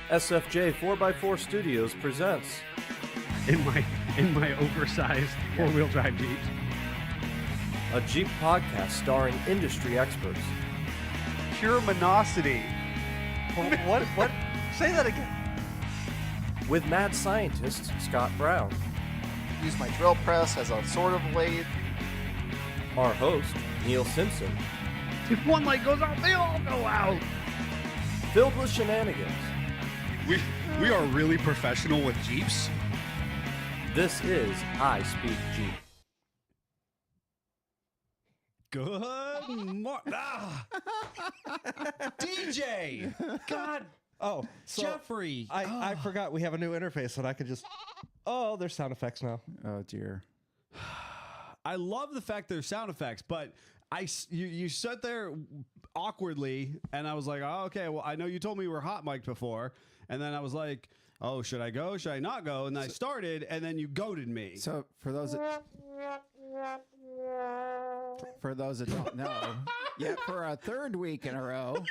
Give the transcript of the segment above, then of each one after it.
SFJ 4x4 Studios presents in my oversized four-wheel drive Jeep. a Jeep podcast starring industry experts. Pure monosity. What? Say that again. With mad scientist Scott Brown, Use my drill press as a sort of lathe. our host Neil Simpson, If one light goes out, they all go out. filled with shenanigans. We are really professional with Jeeps. This is I Speak Jeep. Good morning. DJ. God. Oh, so Jeffrey. I forgot we have a new interface and I could just. Oh, there's sound effects now. Oh dear. I love the fact there's sound effects, but you sat there awkwardly, and I was like, oh, okay, well, I know you told me we were hot mic'd before, and then I was like, oh, should I go? Should I not go? And I started, and then you goaded me. So for those that don't know, yet for a third week in a row,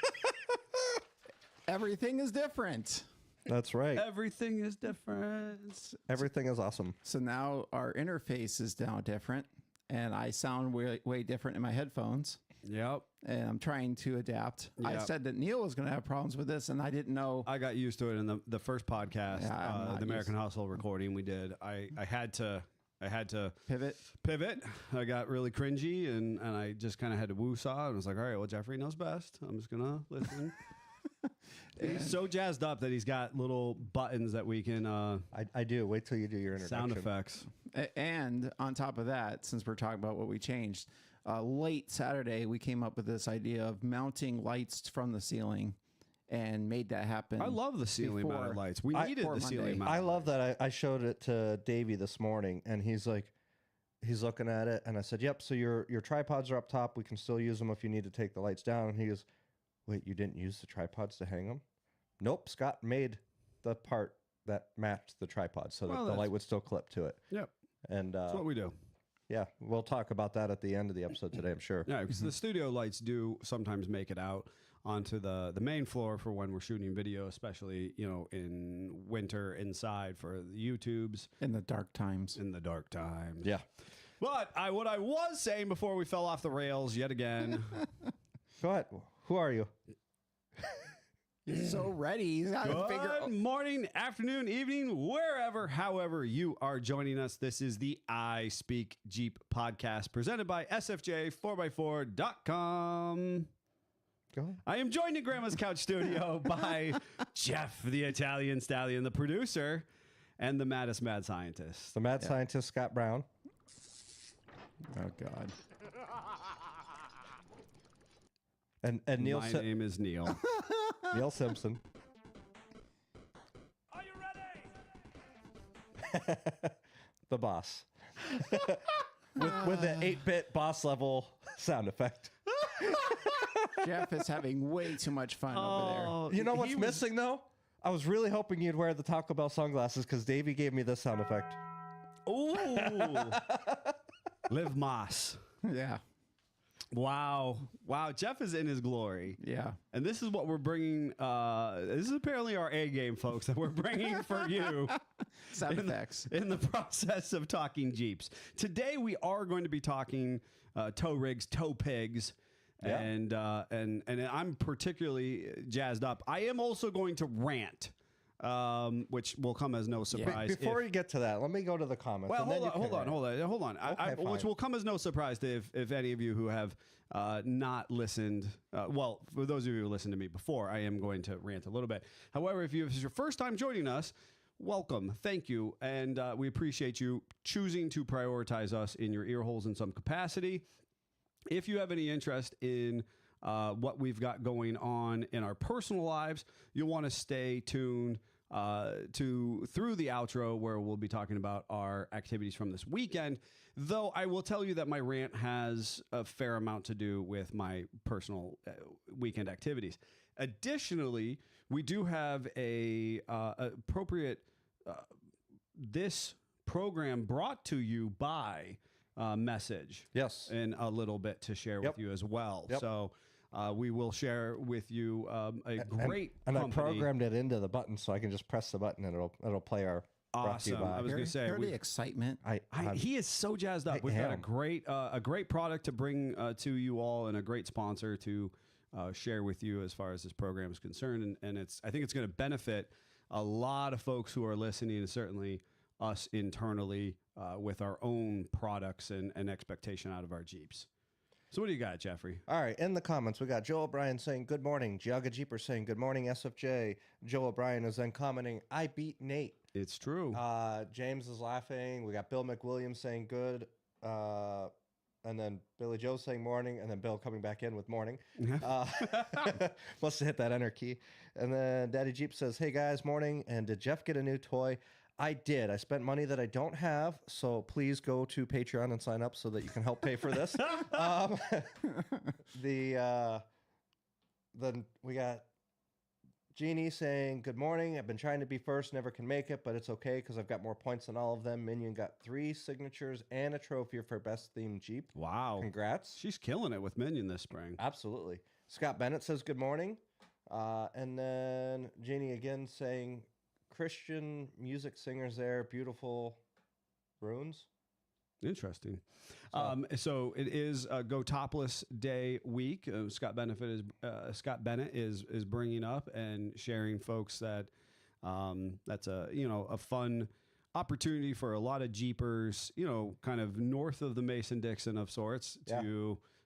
everything is different. That's right. Everything is different. Everything is awesome. So now our interface is now different, and I sound way different in my headphones. Yep. And I'm trying to adapt. I Yep. said that Neil was going to have problems with this, and I didn't know. I got used to it in the first podcast, Yeah, I'm not the American used- Hustle recording we did. I had to Pivot. I got really cringy, and I just kind of had to woo-saw, and I was like, all right, well, Jeffrey knows best. I'm just going to listen. He's so jazzed up that he's got little buttons that we can I do. Wait till you do your introduction. sound effects. And on top of that, since we're talking about what we changed, late Saturday, we came up with this idea of mounting lights from the ceiling and made that happen. I love the ceiling mounted before- lights. We needed before the ceiling Monday. mounted. I love that. I showed it to Davey this morning, and he's looking at it, and I said, "Yep. So your tripods are up top. We can still use them if you need to take the lights down." And he goes, "Wait, you didn't use the tripods to hang them?" Nope. Scott made the part that matched the tripod so that the that's- light would still clip to it. Yep, And that's what we do. yeah, we'll talk about that at the end of the episode today, I'm sure. Yeah, because the studio lights do sometimes make it out onto the main floor for when we're shooting video, especially, in winter inside for the YouTubes in the dark times. in the dark times. Yeah. But what I was saying before we fell off the rails yet again. Go ahead. Who are you? He's so ready. He's got to figure Good out. morning, afternoon, evening, however you are joining us. This is the I Speak Jeep podcast presented by SFJ4x4.com. Go ahead. I am joined in Grandma's Couch Studio by Jeff, the Italian Stallion, the producer, and the maddest mad scientist. The mad scientist, Scott Brown. Oh, God. And Neil My name is Neil. Neil Simpson. Are you ready? The boss. with the 8-bit boss level sound effect. Jeff is having way too much fun over You know what's missing, though? I was really hoping you'd wear the Taco Bell sunglasses because Davey gave me this sound effect. Ooh. Live Moss. there. Yeah. Wow. Jeff is in his glory. Yeah. And this is what we're bringing. This is apparently our A game, folks, that we're bringing for you Sound effects. in the process of talking Jeeps. Today, we are going to be talking tow rigs, tow pigs. Yeah. And I'm particularly jazzed up. I am also going to rant, which will come as no surprise. Before you get to that, let me go to the comments. Well, and then hold you on. can rant. Which fine. will come as no surprise to if any of you who have not listened. Well, for those of you who listened to me before, I am going to rant a little bit. However, if this is your first time joining us, welcome, thank you, and we appreciate you choosing to prioritize us in your ear holes in some capacity. If you have any interest in what we've got going on in our personal lives, you'll want to stay tuned through the outro where we'll be talking about our activities from this weekend. Though I will tell you that my rant has a fair amount to do with my personal weekend activities. Additionally, we do have a appropriate this program brought to you by message. Yes. And a little bit to share with you as well. Yep. So we will share with you a great and I company. programmed it into the button so I can just press the button and it'll play our brought to you Awesome. by. I was going to say, Hear the excitement. he is so jazzed up. I We've got am. a great product to bring to you all, and a great sponsor to share with you as far as this program is concerned. And I think it's going to benefit a lot of folks who are listening, and certainly us internally with our own products and expectation out of our Jeeps. So what do you got, Jeffrey? All right, in the comments, we got Joe O'Brien saying, good morning. Giaga Jeeper saying, good morning, SFJ. Joe O'Brien is then commenting, I beat Nate. It's true. James is laughing. We got Bill McWilliams saying good. And then Billy Joe saying morning. And then Bill coming back in with morning. Must have hit that enter key. And then Daddy Jeep says, hey guys, morning. And did Jeff get a new toy? I did. I spent money that I don't have, so please go to Patreon and sign up so that you can help pay for this. Then we got Jeannie saying, good morning. I've been trying to be first, never can make it, but it's okay because I've got more points than all of them. Minion got 3 signatures and a trophy for best themed Jeep. Wow. Congrats. She's killing it with Minion this spring. Absolutely. Scott Bennett says, good morning. And then Jeannie again saying, Christian music singers there, beautiful runes. Interesting. So it is Go Topless Day week. Scott Bennett is bringing up and sharing folks that that's a fun opportunity for a lot of Jeepers, kind of north of the Mason-Dixon of sorts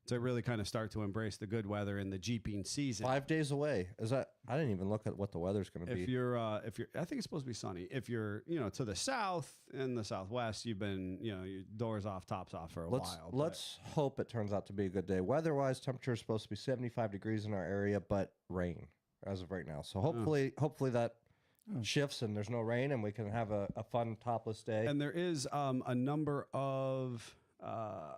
to really kind of start to embrace the good weather in the Jeeping season. 5 days away. Is that? I didn't even look at what the weather's going to be. If you're, I think it's supposed to be sunny. If you're, to the south and the southwest, you've been, your doors off, tops off for a while. Let's hope it turns out to be a good day. Weather-wise, temperature is supposed to be 75 degrees in our area, but rain as of right now. So hopefully that shifts and there's no rain and we can have a fun topless day. And there is a number of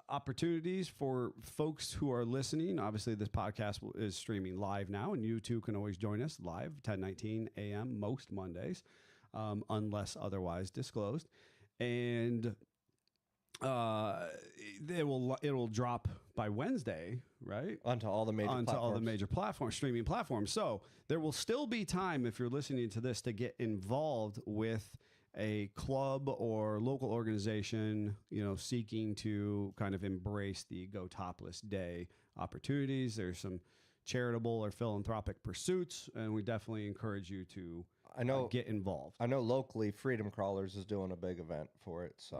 opportunities for folks who are listening. Obviously, this podcast is streaming live now, and you too can always join us live 10:19 a.m. most Mondays, unless otherwise disclosed. And it will drop by Wednesday, right? Onto all the major platforms, streaming platforms. So there will still be time if you're listening to this to get involved with a club or local organization, seeking to kind of embrace the Go Topless Day opportunities. There's some charitable or philanthropic pursuits, and we definitely encourage you to get involved. I know locally, Freedom Crawlers is doing a big event for it. So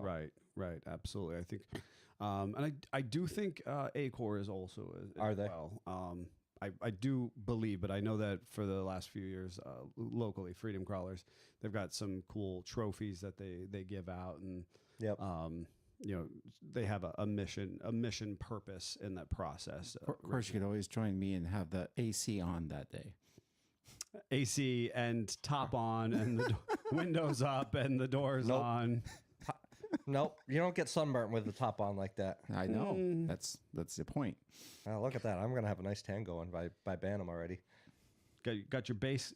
Right, absolutely. I think, and I do think Acor is also Are they? Well. I do believe, but I know that for the last few years, locally, Freedom Crawlers, they've got some cool trophies that they give out, and they have a mission purpose in that process. Of course, you could always join me and have the AC on that day. AC and top on, and the windows up, and the doors on. Nope, you don't get sunburnt with the top on like that. I know. That's the point. Look at that. I'm gonna have a nice tan going by Bantam already. Got your base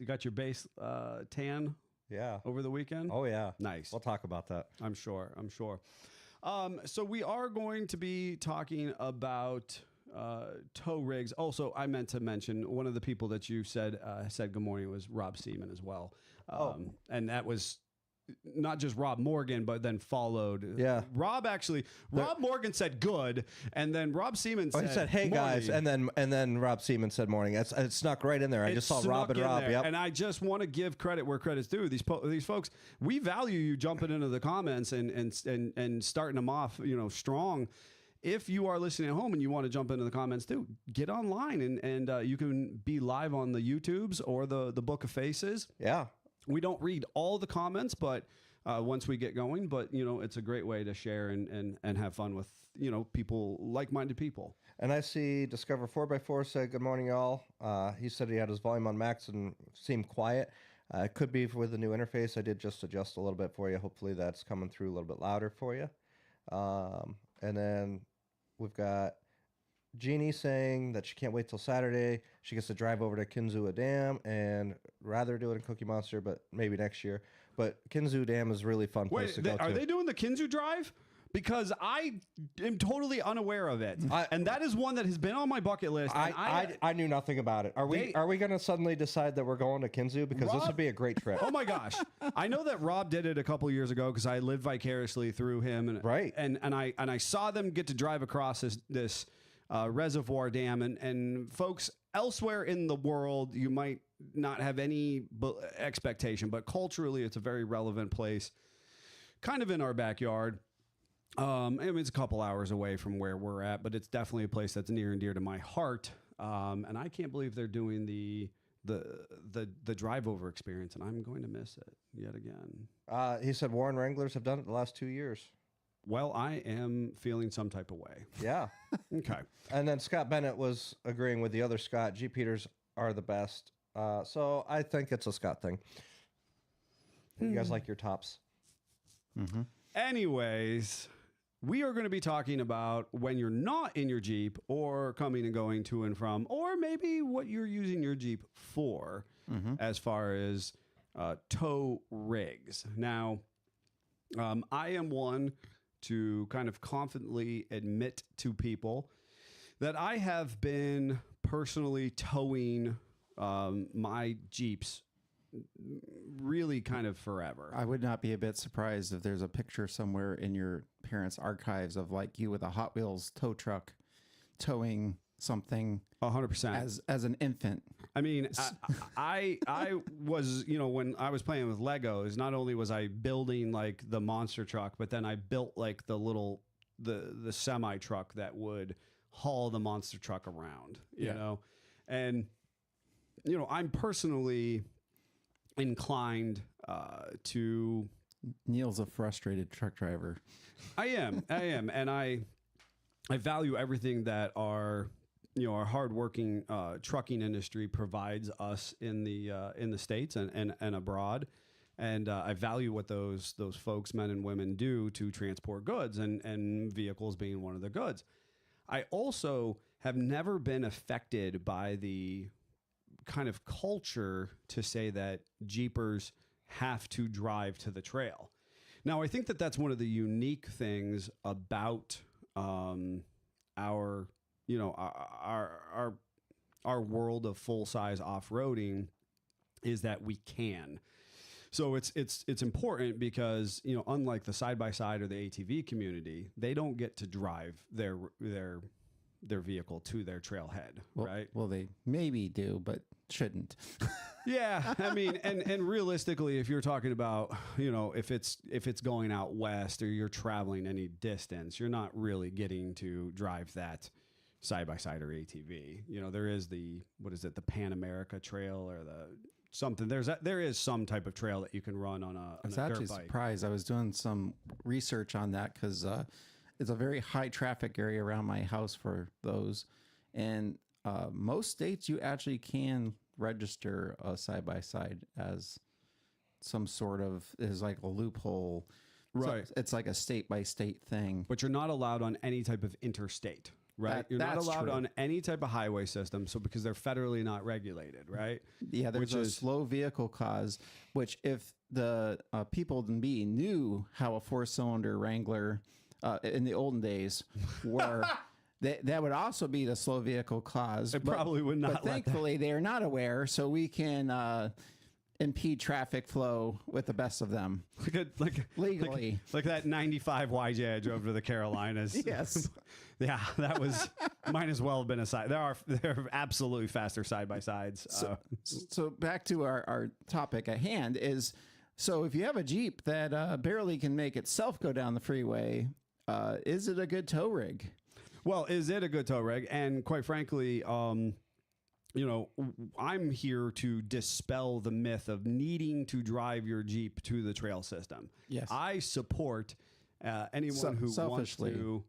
tan. Yeah. Over the weekend. Oh yeah. Nice. We'll talk about that. I'm sure. So we are going to be talking about tow rigs. Also, I meant to mention one of the people that you said good morning was Rob Seaman as well. And that was not just Rob Morgan, but then followed. Yeah. Rob Morgan said good, and then Rob Seaman said, he said, hey morning. guys, and then Rob Seaman said morning. It snuck right in there. I just saw Rob and Rob. Yep. And I just want to give credit where credit's due. These folks, we value you jumping into the comments and starting them off, strong. If you are listening at home and you want to jump into the comments too, get online and you can be live on the YouTubes or the Book of Faces. Yeah. We don't read all the comments, but once we get going, but it's a great way to share and have fun with, people, like-minded people. And I see Discover 4x4 said, good morning, y'all. He said he had his volume on max and seemed quiet. It could be with the new interface. I did just adjust a little bit for you. Hopefully that's coming through a little bit louder for you. And then we've got Jeannie saying that she can't wait till Saturday. She gets to drive over to Kinzua Dam and rather do it in Cookie Monster, but maybe next year. But Kinzua Dam is a really fun place to go to. Are they doing the Kinzua Drive? because I am totally unaware of it, and that is one that has been on my bucket list. And I knew nothing about it. Are we going to suddenly decide that we're going to Kinzu, because this would be a great trip? Oh my gosh, I know that Rob did it a couple years ago because I lived vicariously through him, and Right. and I saw them get to drive across this reservoir dam, and folks elsewhere in the world, you might not have any expectation, but culturally, it's a very relevant place, kind of in our backyard. I mean, it's a couple hours away from where we're at, but it's definitely a place that's near and dear to my heart. And I can't believe they're doing the drive over experience, and I'm going to miss it yet again. He said Warren Wranglers have done it the last 2 years. Well, I am feeling some type of way. Yeah. Okay. And then Scott Bennett was agreeing with the other Scott. Jeep heaters are the best. So I think it's a Scott thing. You guys like your tops? Mm-hmm. Anyways, we are going to be talking about when you're not in your Jeep or coming and going to and from, or maybe what you're using your Jeep for as far as tow rigs. Now, I am one to kind of confidently admit to people that I have been personally towing my Jeeps really kind of forever. I would not be a bit surprised if there's a picture somewhere in your parents' archives of like you with a Hot Wheels tow truck towing something 100% as an infant. I mean, I was, when I was playing with Legos, not only was I building like the monster truck, but then I built like the semi truck that would haul the monster truck around, you know, and, I'm personally inclined to. Neil's a frustrated truck driver. I am. And I value everything that our hardworking trucking industry provides us in the States and abroad. And I value what those folks, men and women, do to transport goods, and vehicles being one of the goods. I also have never been affected by the kind of culture to say that Jeepers have to drive to the trail. Now, I think that that's one of the unique things about our world of full-size off-roading is that we can. So it's important because, unlike the side-by-side or the ATV community, they don't get to drive their vehicle to their trailhead, right? Well, they maybe do, but shouldn't. Yeah, I mean, and realistically, if you're talking about, if it's going out west or you're traveling any distance, you're not really getting to drive that side-by-side or ATV. There is the Pan America Trail or there is some type of trail that you can run on a dirt bike. I was actually surprised. I was doing some research on that because it's a very high traffic area around my house for those. And most states you actually can register a side-by-side as some sort of, is like a loophole. Right. So it's like a state-by-state thing. But you're not allowed on any type of interstate. Right. You're not allowed on any type of highway system. So because they're federally not regulated. Right. Yeah. There's a slow vehicle clause, which if the people in B knew how a 4-cylinder Wrangler in the olden days were, that would also be the slow vehicle clause. It probably would not. But thankfully, they are not aware. So we can impede traffic flow with the best of them. Legally. Like that 95 YJ I drove to the Carolinas. Yes. Yeah, that was, might as well have been a side. There are absolutely faster side-by-sides. So back to our topic at hand is, so if you have a Jeep that barely can make itself go down the freeway, is it a good tow rig? Well, is it a good tow rig? And quite frankly, I'm here to dispel the myth of needing to drive your Jeep to the trail system. Yes. I support anyone who wants to.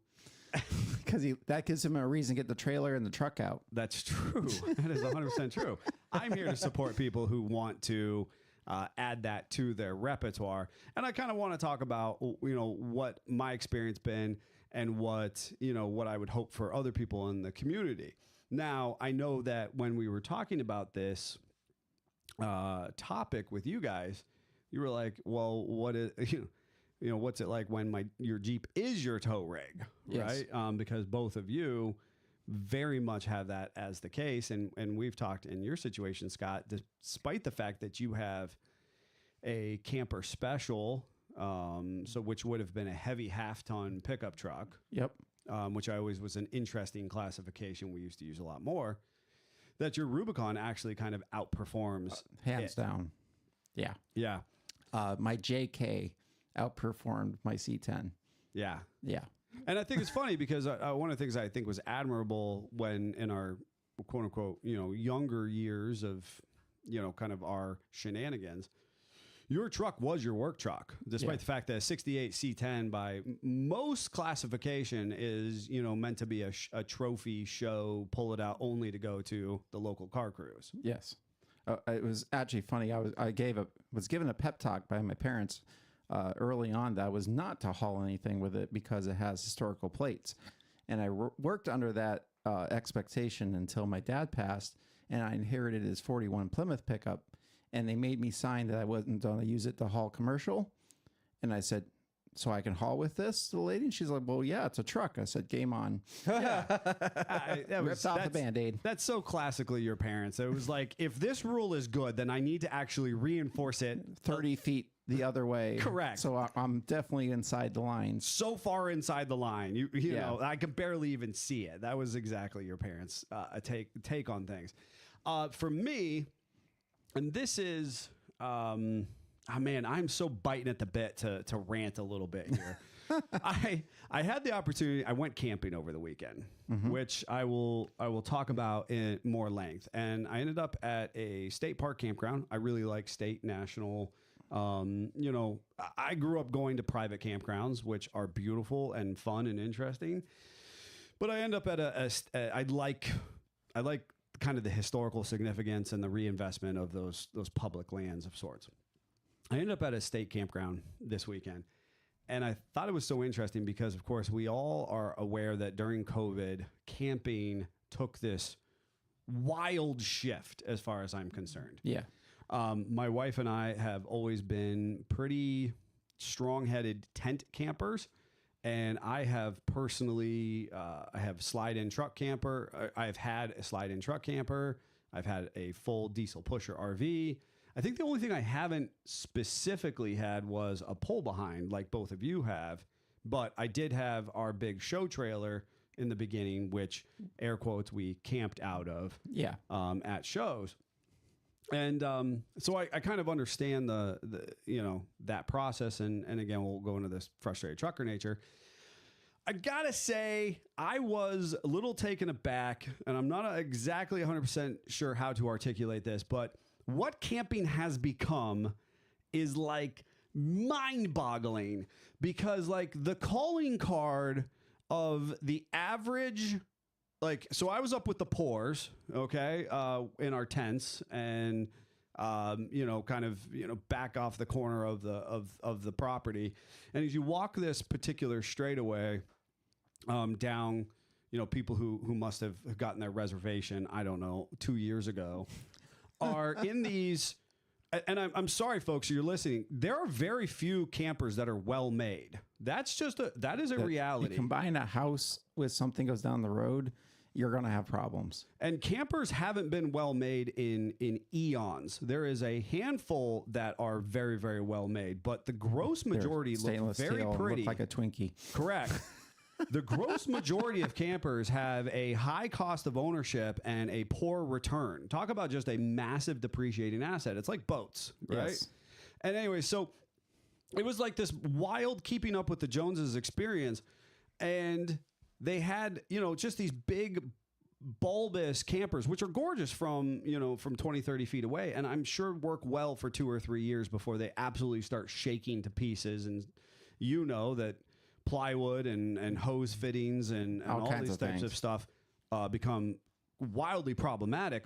Because that gives him a reason to get the trailer and the truck out. That's true. That is 100% true. I'm here to support people who want to add that to their repertoire. And I kind of want to talk about, what my experience been and what I would hope for other people in the community. Now, I know that when we were talking about this topic with you guys, you were like, well, what is, what's it like when your Jeep is your tow rig, Yes. right? Because both of you very much have that as the case. And we've talked in your situation, Scott, despite the fact that you have a camper special, which would have been a heavy half-ton pickup truck. Yep. Which I always was an interesting classification we used to use a lot more, that your Rubicon actually kind of outperforms. Hands down. Yeah. Yeah. My JK outperformed my C10. Yeah. Yeah. And I think it's funny because one of the things I think was admirable when in our quote unquote, younger years of, kind of our shenanigans, your truck was your work truck, despite the fact that a 68 C10 by most classification is, meant to be a trophy show, pull it out only to go to the local car cruise. Yes. It was actually funny. I was given a pep talk by my parents early on that was not to haul anything with it because it has historical plates. And I worked under that expectation until my dad passed and I inherited his 41 Plymouth pickup. And they made me sign that I wasn't going to use it to haul commercial. And I said, so I can haul with this, the lady? And she's like, well, yeah, it's a truck. I said, game on. Yeah. Ripped off the Band-Aid. That's so classically your parents. It was like, if this rule is good, then I need to actually reinforce it 30 feet the other way. Correct. So I'm definitely inside the lines. So far inside the line. You know, I can barely even see it. That was exactly your parents' take on things. For me... And this is, man, I'm so biting at the bit to rant a little bit here. I had the opportunity. I went camping over the weekend, which I will talk about in more length. And I ended up at a state park campground. I really like state, national. I grew up going to private campgrounds, which are beautiful and fun and interesting. But I end up at I like kind of the historical significance and the reinvestment of those public lands of sorts. I ended up at a state campground this weekend, and I thought it was so interesting because, of course, we all are aware that during COVID, camping took this wild shift as far as I'm concerned. Yeah. My wife and I have always been pretty strong-headed tent campers. And I have personally, I have slide-in truck camper. I've had a slide-in truck camper. I've had a full diesel pusher RV. I think the only thing I haven't specifically had was a pull behind like both of you have. But I did have our big show trailer in the beginning, which air quotes we camped out of at shows. And so I kind of understand the that process. And again, we'll go into this frustrated trucker nature. I gotta say, I was a little taken aback, and I'm not exactly 100% sure how to articulate this, but what camping has become is like mind-boggling, because like the calling card of the average, so I was up with the poors, okay, in our tents, and back off the corner of the property, and as you walk this particular straightaway down, people who must have gotten their reservation, I don't know, 2 years ago, are in these. And I'm sorry, folks, you're listening. There are very few campers that are well made. That is a reality. You combine a house with something goes down the road, you're going to have problems. And campers haven't been well made in eons. There is a handful that are very, very well made, but the gross majority look very pretty. Look like a Twinkie. Correct. The gross majority of campers have a high cost of ownership and a poor return. Talk about just a massive depreciating asset. It's like boats, right? Yes. And anyway, so it was like this wild keeping up with the Joneses experience. And they had, just these big bulbous campers, which are gorgeous from 20, 30 feet away. And I'm sure work well for 2 or 3 years before they absolutely start shaking to pieces. And that plywood and hose fittings and all these types of stuff become wildly problematic.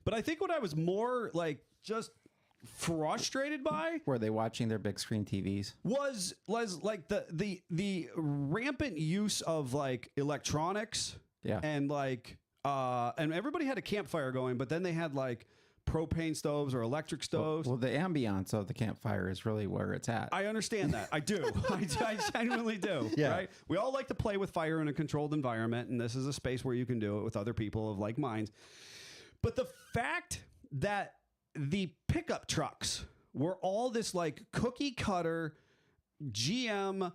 But I think what I was more just frustrated by, were they watching their big screen TVs, was like the rampant use of electronics, and and everybody had a campfire going, but then they had propane stoves or electric stoves. Well, the ambiance of the campfire is really where it's at. I understand that. I do. I genuinely do. Yeah. Right? We all like to play with fire in a controlled environment, and this is a space where you can do it with other people of like minds. But the fact that the pickup trucks were all this like cookie cutter GM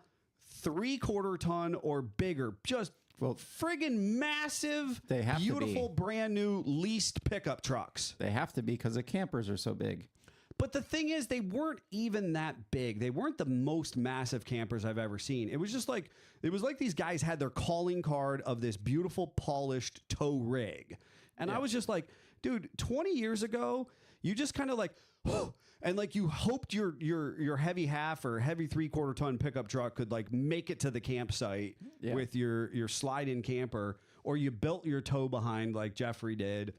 3/4 ton or bigger, just friggin' massive, They have to beautiful, be. brand new leased pickup trucks. They have to be because the campers are so big. But the thing is, they weren't even that big. They weren't the most massive campers I've ever seen. It was just like, it was like these guys had their calling card of this beautiful, polished tow rig. And I was just like, dude, 20 years ago, you just kind of like, and like you hoped your heavy half or heavy 3/4 ton pickup truck could like make it to the campsite with your slide-in camper, or you built your tow behind like Jeffrey did,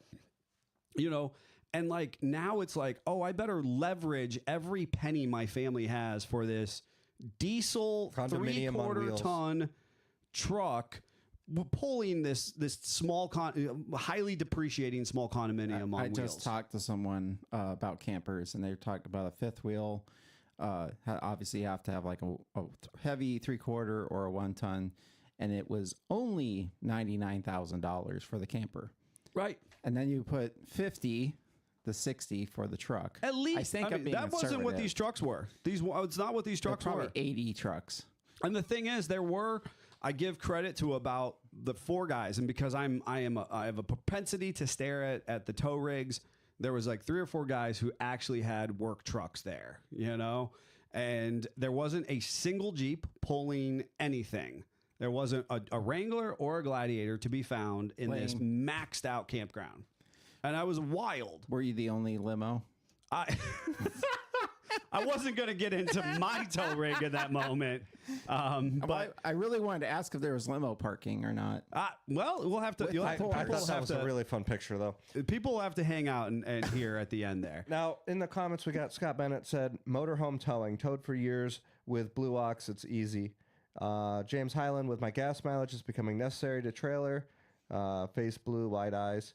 you know. And like now it's like, oh, I better leverage every penny my family has for this diesel Condominium on 3/4 wheels. ton truck pulling this small highly depreciating small condominium on I wheels. just talked to someone about campers, and they talked about a fifth wheel. Obviously, you have to have like a heavy 3/4 or a 1 ton, and it was only $99,000 for the camper. Right. And then you put 50 to 60 for the truck. At least I think I'm being that wasn't what conservative. these trucks were. It's not what these They're trucks probably were. 80 trucks. And the thing is, I give credit to about the 4 guys, and because I have a propensity to stare at the tow rigs. There was like 3 or 4 guys who actually had work trucks there, you know, and there wasn't a single Jeep pulling anything. There wasn't a Wrangler or a Gladiator to be found in this maxed out campground, and I was wild. Were you the only limo? I wasn't going to get into my tow rig at that moment. But I really wanted to ask if there was limo parking or not. well, we'll have to. I thought that was a really fun picture, though. People will have to hang out and hear at the end there. Now, in the comments, we got Scott Bennett said, motorhome towing, towed for years with Blue Ox, it's easy. James Highland, with my gas mileage, is becoming necessary to trailer. Face blue, wide eyes.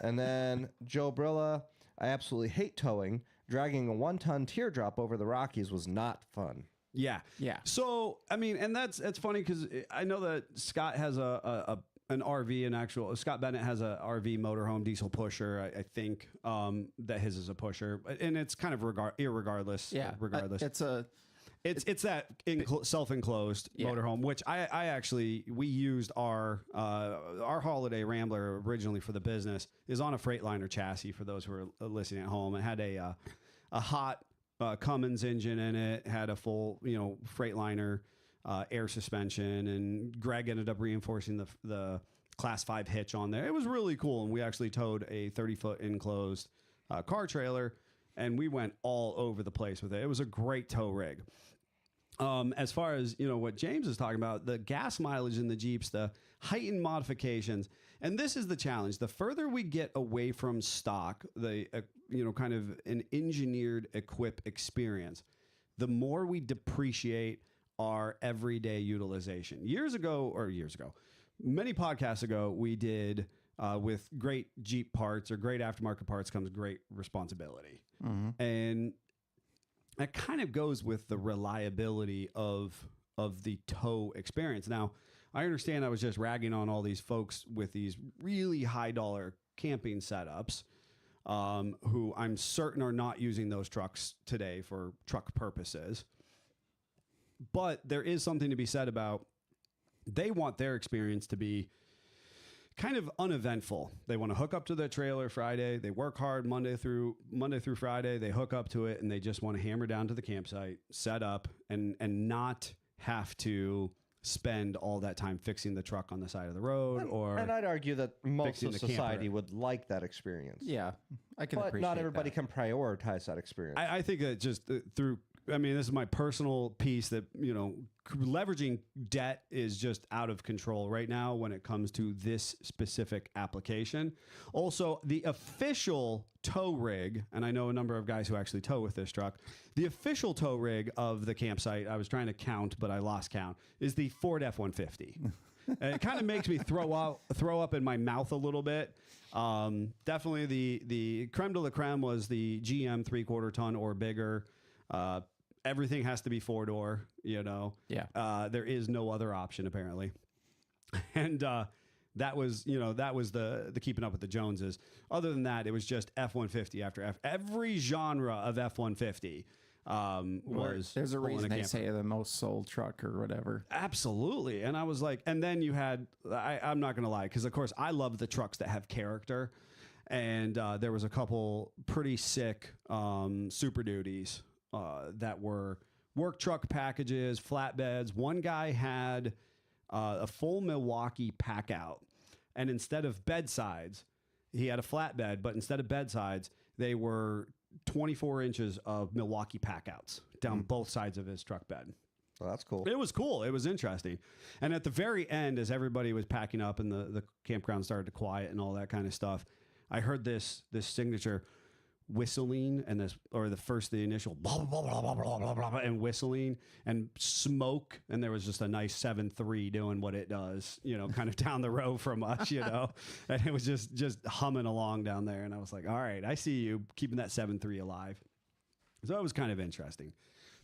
And then Joe Brilla, I absolutely hate towing. Dragging a 1-ton teardrop over the Rockies was not fun. Yeah. So I mean, and that's funny because I know that Scott has an RV, Scott Bennett has a RV motorhome diesel pusher. I think that his is a pusher, and it's kind of irregardless. Yeah, regardless, it's that self-enclosed motorhome, which we used our Holiday Rambler originally for the business, is on a Freightliner chassis for those who are listening at home. It had a hot Cummins engine in it, had a full Freightliner air suspension, and Greg ended up reinforcing the Class 5 hitch on there. It was really cool, and we actually towed a 30-foot enclosed car trailer, and we went all over the place with it. It was a great tow rig. As far as what James is talking about, the gas mileage in the Jeeps, the heightened modifications, and this is the challenge. The further we get away from stock, the kind of an engineered equip experience, the more we depreciate our everyday utilization. Many podcasts ago, we did with great Jeep parts or great aftermarket parts comes great responsibility, and that kind of goes with the reliability of the tow experience. Now, I understand I was just ragging on all these folks with these really high dollar camping setups, who I'm certain are not using those trucks today for truck purposes. But there is something to be said about they want their experience to be kind of uneventful. They want to hook up to their trailer Friday. They work hard Monday through Friday. They hook up to it, and they just want to hammer down to the campsite, set up, and not have to spend all that time fixing the truck on the side of the road. And I'd argue that most fixing of the society camper. would like that experience. Yeah, I can But appreciate not everybody that. can prioritize that experience. I think that just through, this is my personal piece that, leveraging debt is just out of control right now when it comes to this specific application. Also, the official tow rig, and I know a number of guys who actually tow with this truck, the official tow rig of the campsite, I was trying to count, but I lost count, is the Ford F-150. And it kind of makes me throw up in my mouth a little bit. Definitely the creme de la creme was the GM 3/4 ton or bigger. Everything has to be 4-door, you know. Yeah. There is no other option apparently. And that was the keeping up with the Joneses. Other than that, it was just F-150 after every genre of F-150 was. There's a reason they camper. say the most sold truck or whatever. Absolutely. And I was like, and then you had, I'm not going to lie, because of course I love the trucks that have character. And there was a couple pretty sick Super Duties that were work truck packages, flatbeds. One guy had a full Milwaukee pack out. And instead of bedsides, he had a flatbed, but instead of bedsides, they were 24 inches of Milwaukee pack outs down both sides of his truck bed. Well, that's cool. It was cool. It was interesting. And at the very end, as everybody was packing up and the campground started to quiet and all that kind of stuff, I heard this signature whistling and the initial blah, blah, blah, blah, blah, blah, blah, and whistling and smoke. And there was just a nice 7.3 doing what it does, kind of down the road from us, and it was just humming along down there. And I was like, all right, I see you keeping that 7.3 alive. So it was kind of interesting.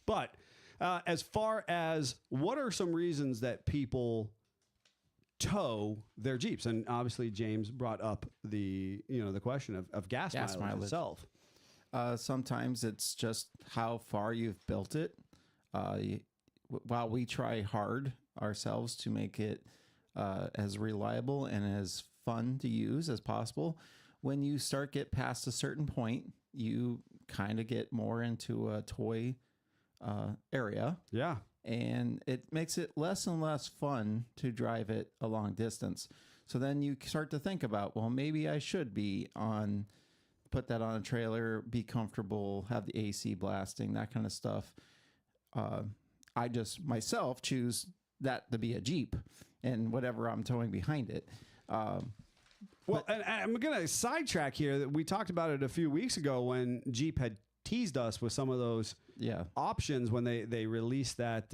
But as far as what are some reasons that people tow their Jeeps, and obviously James brought up the question of gas mileage itself. Sometimes it's just how far you've built it. While we try hard ourselves to make it as reliable and as fun to use as possible, when you start get past a certain point, you kind of get more into a toy area. Yeah. And it makes it less and less fun to drive it a long distance. So then you start to think about, well, maybe I should put that on a trailer, be comfortable, have the AC blasting, that kind of stuff. I just myself choose that to be a Jeep and whatever I'm towing behind it. Well, and I'm going to sidetrack here that we talked about it a few weeks ago when Jeep had teased us with some of those options when they released that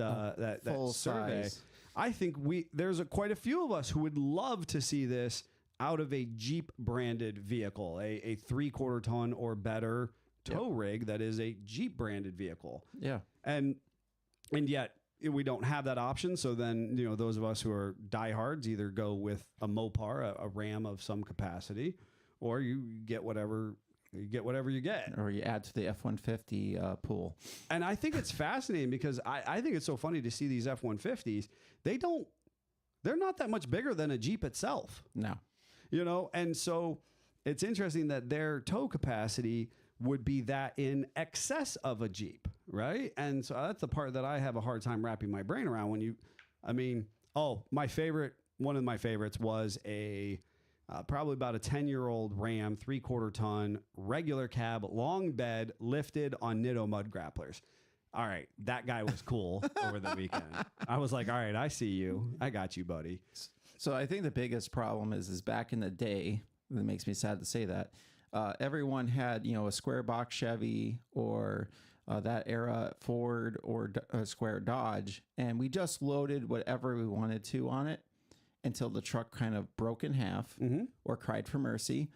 full survey. size. I think there's quite a few of us who would love to see this out of a Jeep branded vehicle, a 3/4 ton or better tow rig that is a Jeep branded vehicle. Yeah. And yet we don't have that option. So then, those of us who are diehards either go with a Mopar, a Ram of some capacity, or you get whatever you get. Or you add to the F-150 pool. And I think it's fascinating because I think it's so funny to see these F-150s. They're not that much bigger than a Jeep itself. No. And so it's interesting that their tow capacity would be that in excess of a Jeep, right? And so that's the part that I have a hard time wrapping my brain around one of my favorites was probably about a 10-year-old Ram, 3/4 ton, regular cab, long bed, lifted on Nitto mud grapplers. All right, that guy was cool over the weekend. I was like, all right, I see you. I got you, buddy. So I think the biggest problem is back in the day, it makes me sad to say that, everyone had, a square box Chevy or that era Ford or a square Dodge, and we just loaded whatever we wanted to on it until the truck kind of broke in half or cried for mercy.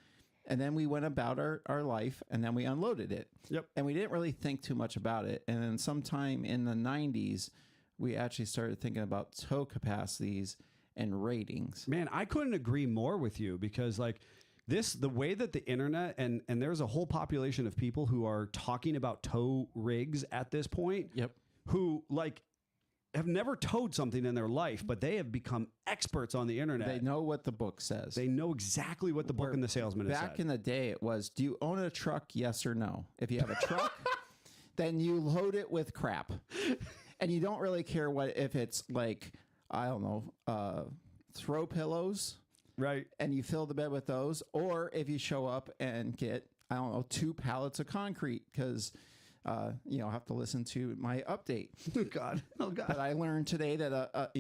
And then we went about our life, and then we unloaded it. Yep. And we didn't really think too much about it. And then sometime in the 90s, we actually started thinking about tow capacities and ratings. Man, I couldn't agree more with you because the way that the internet and there's a whole population of people who are talking about tow rigs at this point. Yep. Who have never towed something in their life, but they have become experts on the internet. They know what the book says. They know exactly what the book and the salesman has said. Back in the day, it was, do you own a truck? Yes or no? If you have a truck, then you load it with crap. And you don't really care if it's throw pillows. Right. And you fill the bed with those. Or if you show up and get, 2 pallets of concrete because... I'll have to listen to my update. Oh God. But I learned today that,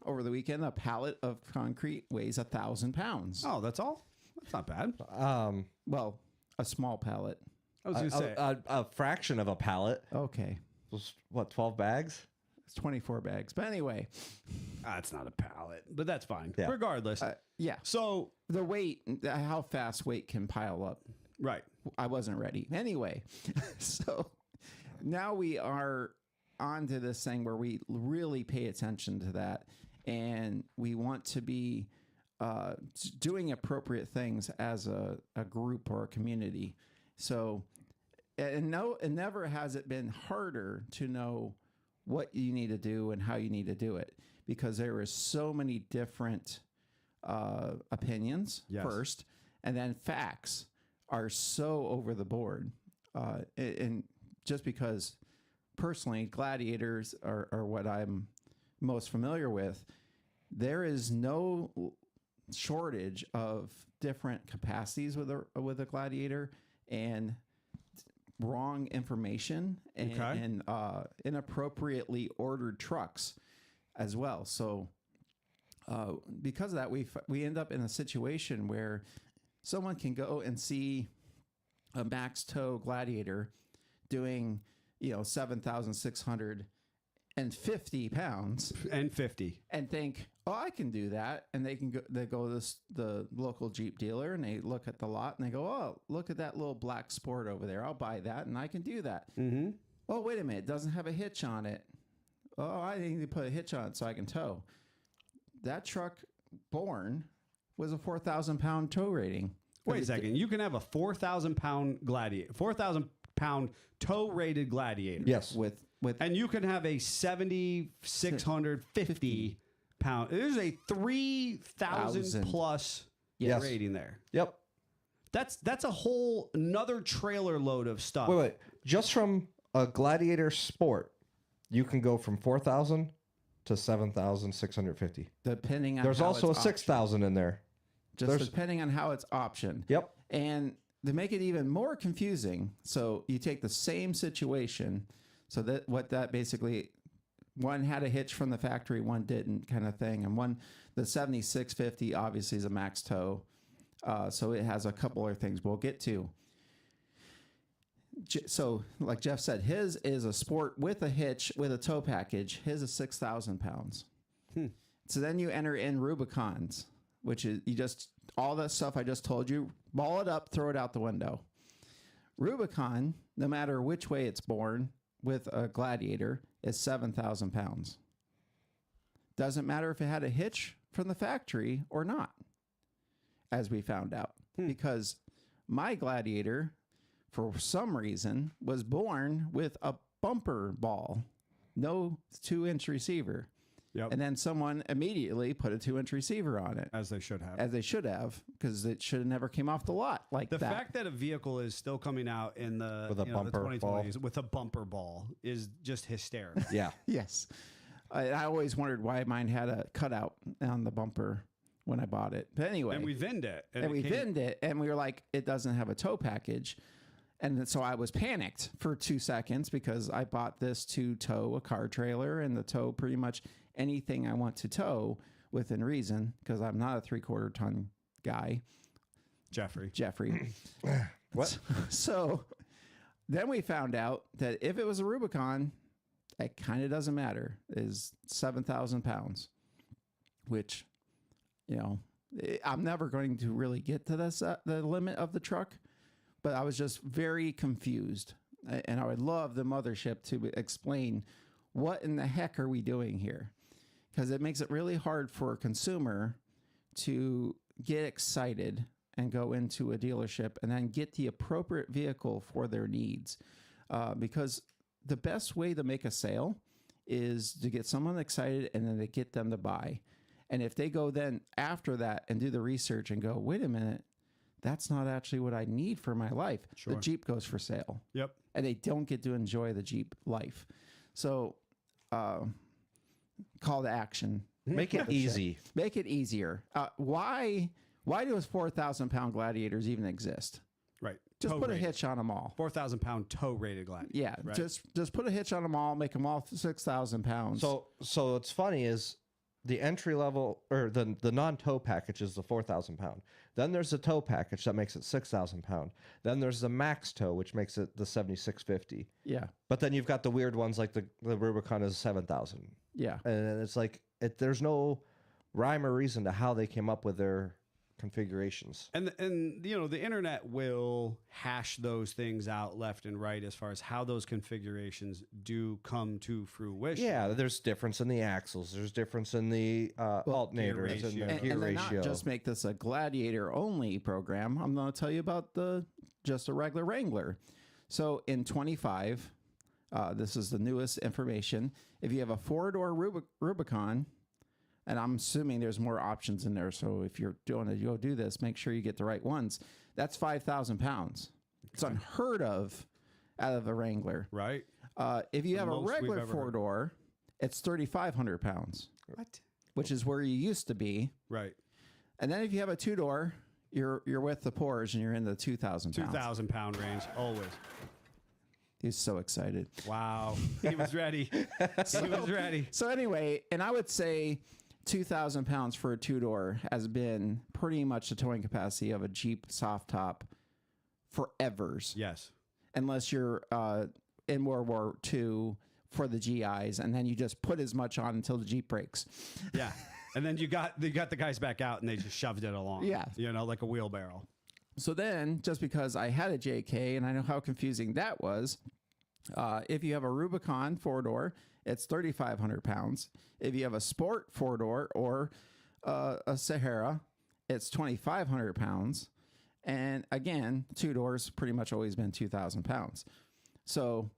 over the weekend, a pallet of concrete weighs 1,000 pounds. Oh, that's all? That's not bad. Well, a small pallet. I was going to say a fraction of a pallet. Okay. Was what, 12 bags? It's 24 bags. But anyway. It's not a pallet, but that's fine. Yeah. Regardless. Yeah. So The weight, how fast weight can pile up. right. I wasn't ready. Anyway, so now we are on to this thing where we really pay attention to that. And we want to be doing appropriate things as a group or a community. So, and never has it been harder to know what you need to do and how you need to do it, because there is so many different opinions first, and then facts are so over the board. And just because personally gladiators are what I'm most familiar with, there is no shortage of different capacities with a gladiator and wrong information and inappropriately ordered trucks as well. So because of that, we end up in a situation where someone can go and see a max tow gladiator doing 7,650 pounds And 50. and think, oh, I can do that. And they go to the local Jeep dealer and they look at the lot and they go, oh, look at that little black Sport over there. I'll buy that and I can do that. Mm-hmm. Oh, wait a minute. It doesn't have a hitch on it. Oh, I need to put a hitch on it so I can tow. That truck born was a 4,000 pound tow rating. Wait a second. You can have a 4,000 pound gladiator, 4,000 pound tow rated gladiator. Yes. With And you can have a 7,650 pound. There's a 3,000 plus Yes. rating there. Yep. That's a whole another trailer load of stuff. Wait. Just from a Gladiator Sport, you can go from 4,000 to 7,650. depending on There's how also a it's optioned. 6,000 in there. Just depending on how it's optioned. Yep. And to make it even more confusing, so you take the same situation, so that what that basically, one had a hitch from the factory, one didn't, kind of thing, and the 7650 obviously is a max tow, so it has a couple other things we'll get to. So, like Jeff said, his is a Sport with a hitch with a tow package. His is 6,000 pounds. So then you enter in Rubicons, which is all that stuff I just told you, ball it up, throw it out the window. Rubicon, no matter which way it's born with a Gladiator, is 7,000 pounds. Doesn't matter if it had a hitch from the factory or not, as we found out. Because my Gladiator, for some reason, was born with a bumper ball, no 2-inch receiver. Yep. And then someone immediately put a 2-inch receiver on it. As they should have. Because it should have never came off the lot like The that. fact that a vehicle is still coming out in the, With a bumper the ball. 2020s with a bumper ball is just hysterical. Yeah. Yes. I always wondered why mine had a cutout on the bumper when I bought it. But anyway. And we VIN'd it. And we VIN'd it, and we were like, it doesn't have a tow package. And so I was panicked for 2 seconds because I bought this to tow a car trailer and to tow pretty much anything I want to tow within reason, because I'm not a 3/4 ton guy. Jeffrey. What? So then we found out that if it was a Rubicon, it kind of doesn't matter, is 7,000 pounds, which, I'm never going to really get to this, the limit of the truck. But I was just very confused. And I would love the mothership to explain what in the heck are we doing here? Because it makes it really hard for a consumer to get excited and go into a dealership and then get the appropriate vehicle for their needs. Because the best way to make a sale is to get someone excited and then to get them to buy. And if they go then after that and do the research and go, wait a minute, that's not actually what I need for my life. Sure. The Jeep goes for sale. Yep. And they don't get to enjoy the Jeep life. So, call to action. Make it easy. Make it easier. Why do those 4,000 pound Gladiators even exist? Right. Just Tow put rated. a hitch on them all. 4,000 pound tow rated gladiator. Yeah. Right. Just put a hitch on them all, make them all 6,000 pounds. So what's funny is the entry level or the non-tow package is the 4,000 pound. Then there's the tow package that makes it 6,000 pound. Then there's the max tow, which makes it the 7,650. Yeah. But then you've got the weird ones like the Rubicon is 7,000. Yeah. And it's like there's no rhyme or reason to how they came up with their configurations. And you know, the internet will hash those things out left and right as far as how those configurations do come to fruition. Yeah, there's difference in the axles. There's difference in the alternators and the gear and ratio. not just make this a Gladiator only program. I'm going to tell you about just a regular Wrangler. So in 25, this is the newest information. If you have a 4-door Rubicon, and I'm assuming there's more options in there. So if you're doing it, you go do this, make sure you get the right ones. That's 5,000 pounds. It's unheard of out of a Wrangler. Right. If you have a most we've regular ever heard. 4-door, it's 3,500 pounds, What? which is where you used to be. Right. And then if you have a 2-door, you're with the Porsche and you're in the 2,000 pounds. 2,000 pound range, always. He's so excited. Wow. He was ready. He was ready. So anyway, and I would say 2,000 pounds for a 2-door has been pretty much the towing capacity of a Jeep soft top forevers. Yes. Unless you're in World War II for the GIs, and then you just put as much on until the Jeep breaks. Yeah. And then you got the guys back out and they just shoved it along. Yeah. You know, like a wheelbarrow. So then, just because I had a JK and I know how confusing that was, if you have a Rubicon 4-door, it's 3,500 pounds. If you have a Sport 4-door or a Sahara, it's 2,500 pounds. And again, 2-doors pretty much always been 2,000 pounds. So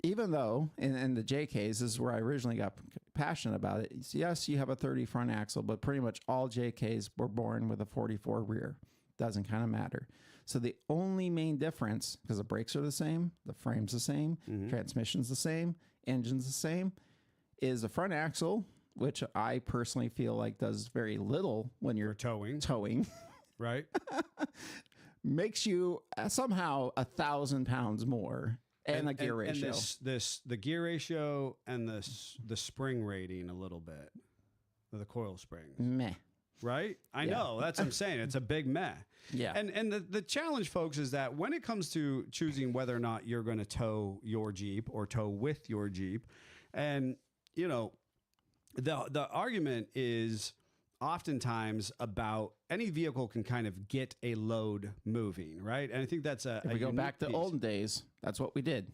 even though in the JKs, this is where I originally got passionate about it. Yes, you have a 30 front axle, but pretty much all JKs were born with a 44 rear. Doesn't kind of matter. So the only main difference, because the brakes are the same, the frame's the same, transmission's the same, engine's the same, is the front axle, which I personally feel like does very little when you're towing. Right. makes you somehow 1,000 pounds more. And the gear ratio. And the gear ratio and the spring rating a little bit. The coil springs. Meh. Right? I know. That's what I'm saying. It's a big meh. Yeah. And the challenge, folks, is that when it comes to choosing whether or not you're going to tow your Jeep or tow with your Jeep, and, you know, the argument is oftentimes about any vehicle can kind of get a load moving, right? And I think that's if we go back to olden days, that's what we did.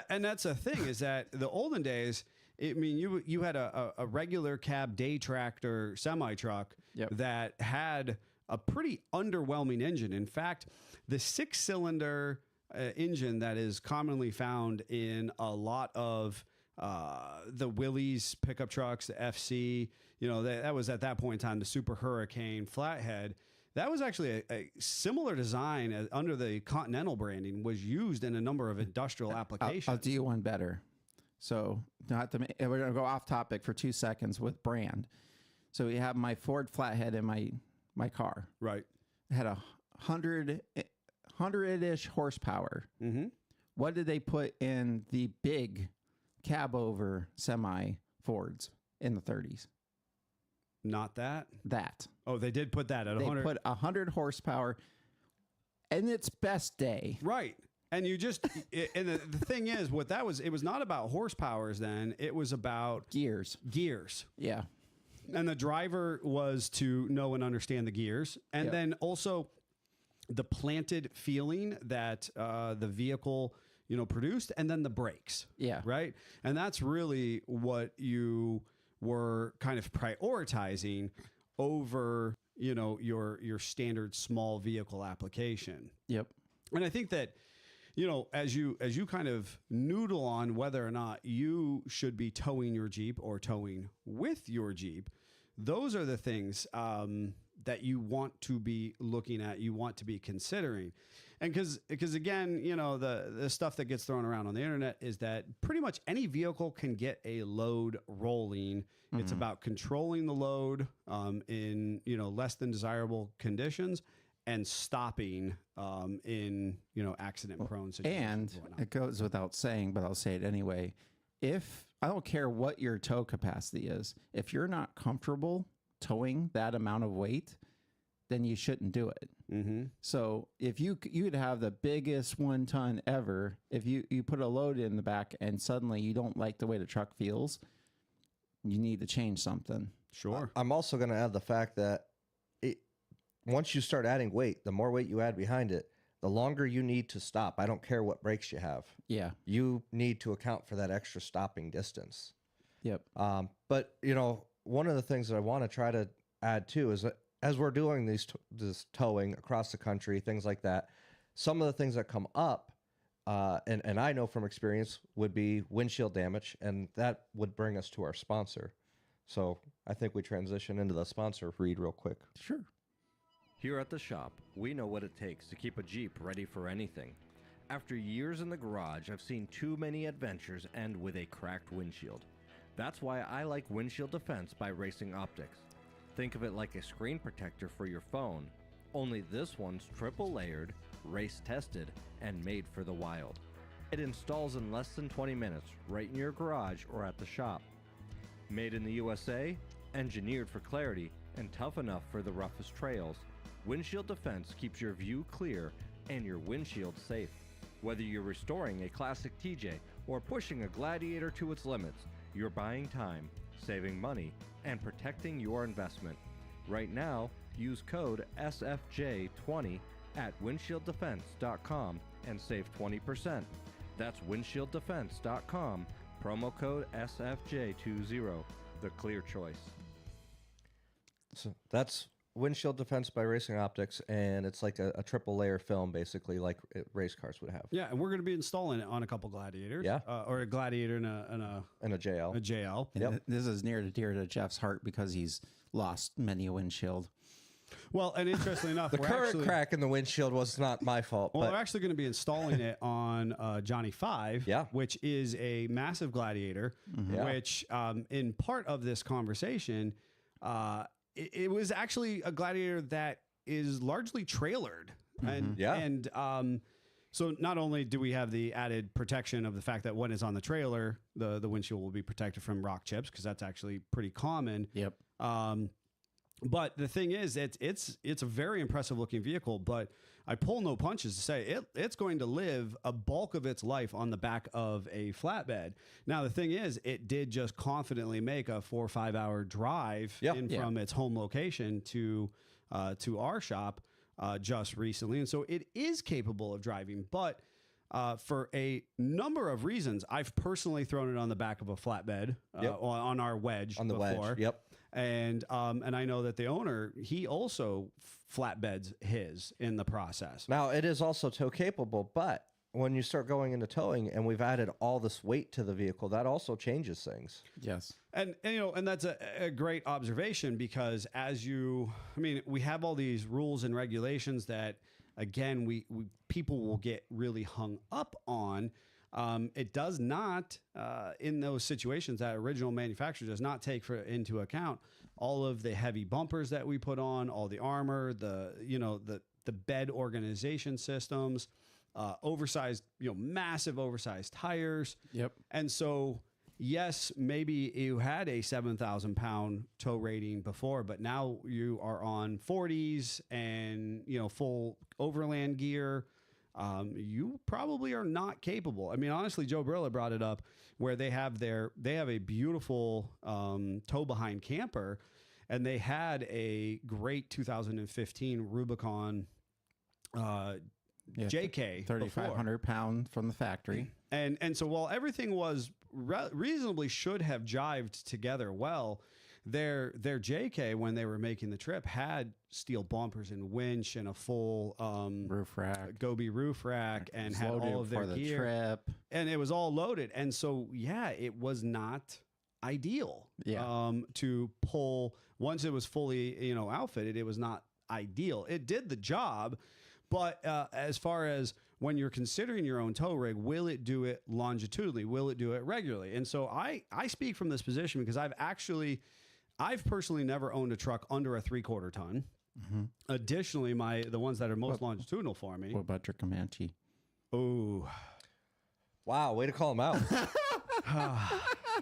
And that's the thing is that the olden days, I mean, you had a regular cab day tractor semi truck that had a pretty underwhelming engine. In fact, the 6-cylinder engine that is commonly found in a lot of the Willys pickup trucks, the FC, you know, that was at that point in time the Super Hurricane Flathead. That was actually a similar design under the Continental branding, was used in a number of industrial applications. I'll do you one better. So we're going to go off topic for 2 seconds with brand. So we have my Ford Flathead in my car. Right. It had 100-ish horsepower. Mm-hmm. What did they put in the big cab over semi Fords in the 30s? Not that. That. Oh, they did put that at 100. They put 100 horsepower in its best day. Right. And you just, and the thing is, it was not about horsepowers then. It was about Gears. Yeah. And the driver was to know and understand the gears. And then also the planted feeling that the vehicle, you know, produced, and then the brakes. Yeah. Right. And that's really what you were kind of prioritizing over, you know, your standard small vehicle application. Yep. And I think that, you know, as you kind of noodle on whether or not you should be towing your Jeep or towing with your Jeep, those are the things that you want to be looking at, you want to be considering. And because again, you know, the stuff that gets thrown around on the internet is that pretty much any vehicle can get a load rolling. Mm-hmm. It's about controlling the load in, you know, less than desirable conditions and stopping in, you know, accident prone situations. And it goes without saying, but I'll say it anyway. If I don't care what your tow capacity is. If you're not comfortable towing that amount of weight, then you shouldn't do it. Mm-hmm. So if you could have the biggest 1 ton ever, if you put a load in the back and suddenly you don't like the way the truck feels, you need to change something. Sure. I'm also going to add the fact that once you start adding weight, the more weight you add behind it, the longer you need to stop. I don't care what brakes you have. Yeah. You need to account for that extra stopping distance. Yep. But, you know, one of the things that I want to try to add too is that as we're doing this towing across the country, things like that, some of the things that come up, and I know from experience, would be windshield damage, and that would bring us to our sponsor. So I think we transition into the sponsor read real quick. Sure. Here at the shop, we know what it takes to keep a Jeep ready for anything. After years in the garage, I've seen too many adventures end with a cracked windshield. That's why I like Windshield Defense by Racing Optics. Think of it like a screen protector for your phone, only this one's triple layered, race tested, and made for the wild. It installs in less than 20 minutes right in your garage or at the shop. Made in the USA, engineered for clarity, and tough enough for the roughest trails, Windshield Defense keeps your view clear and your windshield safe. Whether you're restoring a classic TJ or pushing a Gladiator to its limits, you're buying time, saving money, and protecting your investment. Right now, use code SFJ20 at windshieldefense.com and save 20%. That's windshieldefense.com, promo code SFJ20, the clear choice. So that's Windshield Defense by Racing Optics, and it's like a triple layer film, basically, like race cars would have. Yeah, and we're going to be installing it on a couple Gladiators. Yeah. Or a Gladiator and And a JL. a JL. And Yep. this is near and dear to Jeff's heart because he's lost many a windshield. Well, and interestingly enough, The we're current actually, crack in the windshield was not my fault. well, but we're actually going to be installing it on Johnny 5, Yeah. which is a massive Gladiator, Yeah. which in part of this conversation, it was actually a Gladiator that is largely trailered. And, Yeah. and so not only do we have the added protection of the fact that when it's on the trailer, the windshield will be protected from rock chips, because that's actually pretty common. Yep. But the thing is, it's a very impressive looking vehicle, but I pull no punches to say it's going to live a bulk of its life on the back of a flatbed. Now, the thing is, it did just confidently make a 4 or 5 hour drive from its home location to our shop just recently. And so it is capable of driving, but for a number of reasons, I've personally thrown it on the back of a flatbed on our wedge on the before. wedge. Yep. And I know that the owner, he also flatbeds his in the process. Now, it is also tow capable, but when you start going into towing and we've added all this weight to the vehicle, that also changes things. Yes. And you know, and that's a great observation, because we have all these rules and regulations that, again, we people will get really hung up on. It does not, in those situations, that original manufacturer does not take into account all of the heavy bumpers that we put on, all the armor, the bed organization systems, oversized, massive oversized tires. Yep. And so, yes, maybe you had a 7,000 pound tow rating before, but now you are on 40s and, full overland gear. You probably are not capable. I mean, honestly, Joe Brilla brought it up where they have a beautiful tow behind camper, and they had a great 2015 Rubicon JK 3,500 pound from the factory. And so while everything was reasonably should have jived together well, their JK, when they were making the trip, had steel bumpers and winch and a full Roof rack. Gobi roof rack, and had Loaded all of their for the gear, trip. and it was all loaded. And so, yeah, it was not ideal. Yeah. To pull once it was fully outfitted, it was not ideal. It did the job, but as far as when you're considering your own tow rig, will it do it longitudinally? Will it do it regularly? And so I speak from this position because I've personally never owned a truck under a 3/4 ton. Mm-hmm. Additionally, the ones that are most longitudinal for me. What about your Comanche? Oh, Wow, way to call him out.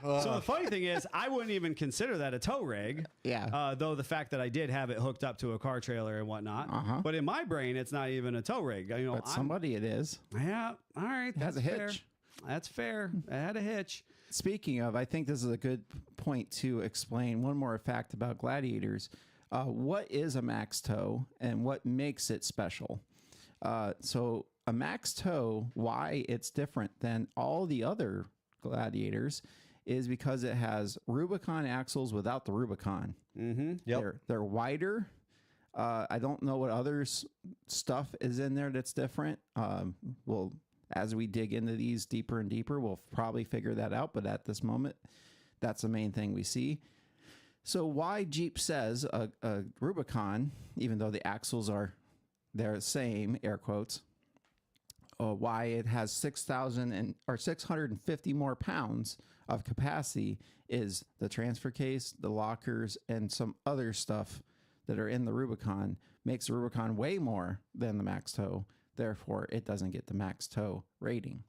So the funny thing is, I wouldn't even consider that a tow rig. Yeah. Though the fact that I did have it hooked up to a car trailer and whatnot. But in my brain, it's not even a tow rig. You know, But somebody it is. Yeah. All right. It has a fair. hitch. That's fair. It had a hitch. Speaking of, I think this is a good point to explain one more fact about Gladiators. What is a max tow and what makes it special? So a max tow, why it's different than all the other Gladiators is because it has Rubicon axles without the Rubicon. Mm-hmm. Yep. They're wider. I don't know what other stuff is in there that's different. Well, as we dig into these deeper and deeper, we'll probably figure that out. But at this moment, that's the main thing we see. So why Jeep says a Rubicon, even though the axles are they're the same, air quotes, why it has 650 more pounds of capacity is the transfer case, the lockers, and some other stuff that are in the Rubicon makes the Rubicon way more than the max tow. Therefore, it doesn't get the max tow rating.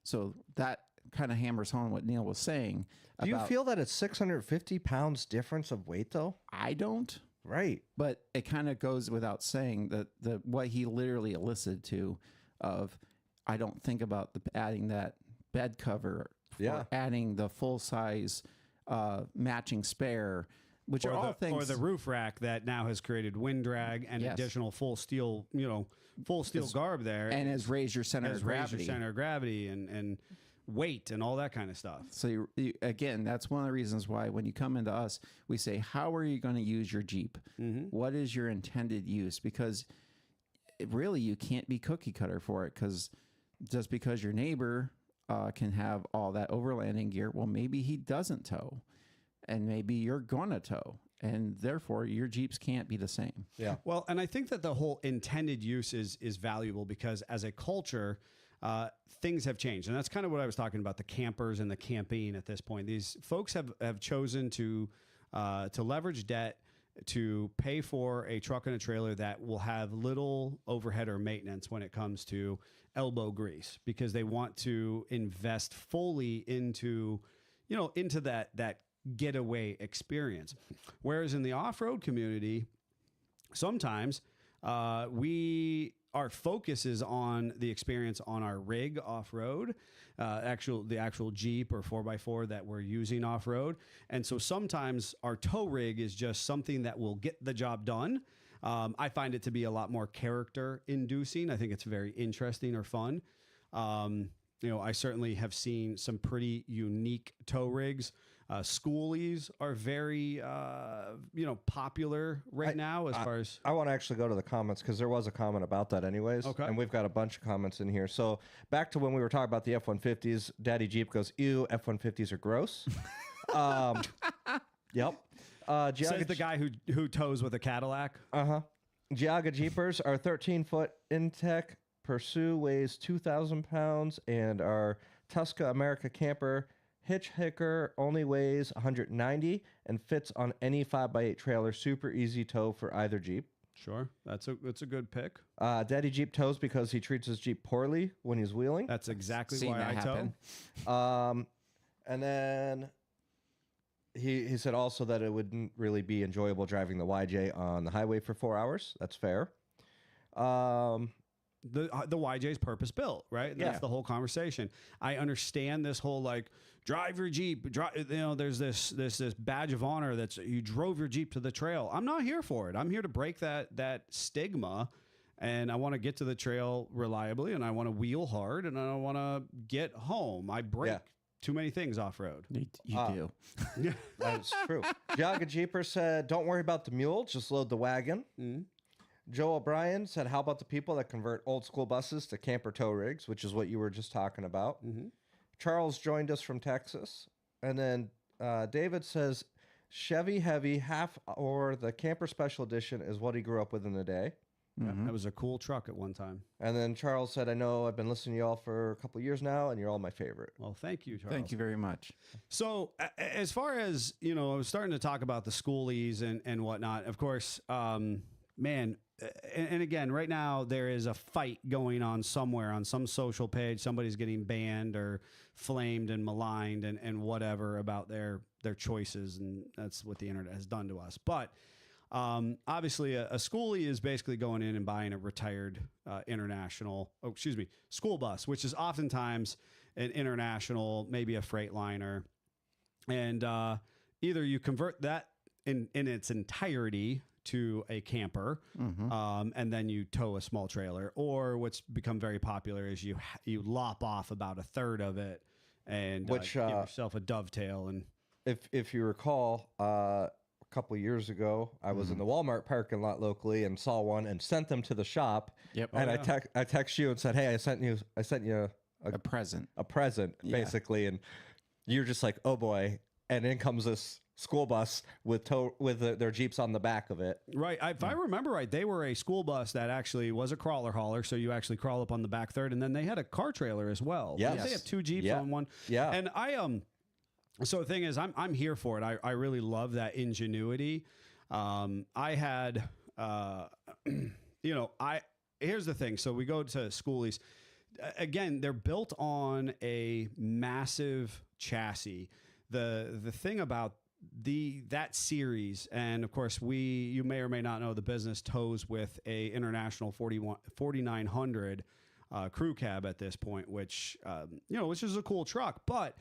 So that kind of hammers home what Neil was saying. Do you feel that it's 650 pounds difference of weight, though? I don't. Right. But it kind of goes without saying that what he literally elicited to of, I don't think about adding that bed cover, or adding the full size matching spare, which are all things. Or the roof rack that now has created wind drag and additional full steel, garb there. And has raised your center of gravity. And weight and all that kind of stuff. So again, that's one of the reasons why when you come into us, we say, how are you going to use your Jeep? What is your intended use? Because really you can't be cookie cutter for it, because just because your neighbor can have all that overlanding gear, well, maybe he doesn't tow, and maybe you're going to tow, and therefore your Jeeps can't be the same. Yeah. Well, and I think that the whole intended use is valuable, because as a culture, things have changed. And that's kind of what I was talking about, the campers and the camping at this point. These folks have chosen to leverage debt to pay for a truck and a trailer that will have little overhead or maintenance when it comes to elbow grease, because they want to invest fully into that getaway experience. Whereas in the off-road community, sometimes our focus is on the experience on our rig off-road, the actual Jeep or 4x4 that we're using off-road. And so sometimes our tow rig is just something that will get the job done. I find it to be a lot more character inducing. I think it's very interesting or fun. I certainly have seen some pretty unique tow rigs. Schoolies are very, popular right now as far as... I want to actually go to the comments, because there was a comment about that anyways. Okay. And we've got a bunch of comments in here. So back to when we were talking about the F-150s, Daddy Jeep goes, ew, F-150s are gross. Yep. Says the guy who tows with a Cadillac. Giaga Jeepers, our 13-foot Intech Pursue weighs 2,000 pounds, and our Tuska America Camper Hitchhiker only weighs 190 and fits on any 5x8 trailer. Super easy tow for either Jeep. Sure, that's a good pick. Daddy Jeep tows because he treats his Jeep poorly when he's wheeling. That's exactly why I tow. And then he said also that it wouldn't really be enjoyable driving the YJ on the highway for 4 hours. That's fair. The YJ is purpose built, right? That's the whole conversation. I understand this whole drive your Jeep. There's this badge of honor that's you drove your Jeep to the trail. I'm not here for it. I'm here to break that stigma, and I want to get to the trail reliably, and I want to wheel hard, and I want to get home. I break too many things off road. You do. That's true. Jaga Jeeper said, "Don't worry about the mule. Just load the wagon." Mm-hmm. Joe O'Brien said, how about the people that convert old school buses to camper tow rigs, which is what you were just talking about. Mm-hmm. Charles joined us from Texas. And then David says, Chevy Heavy half or the camper special edition is what he grew up with in the day. That was a cool truck at one time. And then Charles said, I know I've been listening to y'all for a couple of years now, and you're all my favorite. Well, thank you, Charles. Thank you very much. So as far as, I was starting to talk about the Schoolies and whatnot, of course, man, and again, right now there is a fight going on somewhere on some social page. Somebody's getting banned or flamed and maligned and whatever about their choices, and that's what the internet has done to us. But obviously, a schoolie is basically going in and buying a retired school bus, which is oftentimes an international, maybe a Freightliner, and either you convert that in its entirety to a camper, and then you tow a small trailer, or what's become very popular is you lop off about a third of it and give yourself a dovetail. And if you recall, a couple of years ago, I was in the Walmart parking lot locally and saw one and sent them to the shop. Yep. And I text you and said, "Hey, I sent you A present. basically," and you're just like, "Oh boy!" And in comes this school bus with their Jeeps on the back of it. Right. If I remember right, they were a school bus that actually was a crawler hauler. So you actually crawl up on the back third, and then they had a car trailer as well. Yes. They have 2 Jeeps on one. Yeah. And so the thing is, I'm here for it. I really love that ingenuity. I had, here's the thing. So we go to Schoolies. Again, they're built on a massive chassis. The thing about that series, and of course you may or may not know, the business tows with a International 4900 crew cab at this point, which is a cool truck, but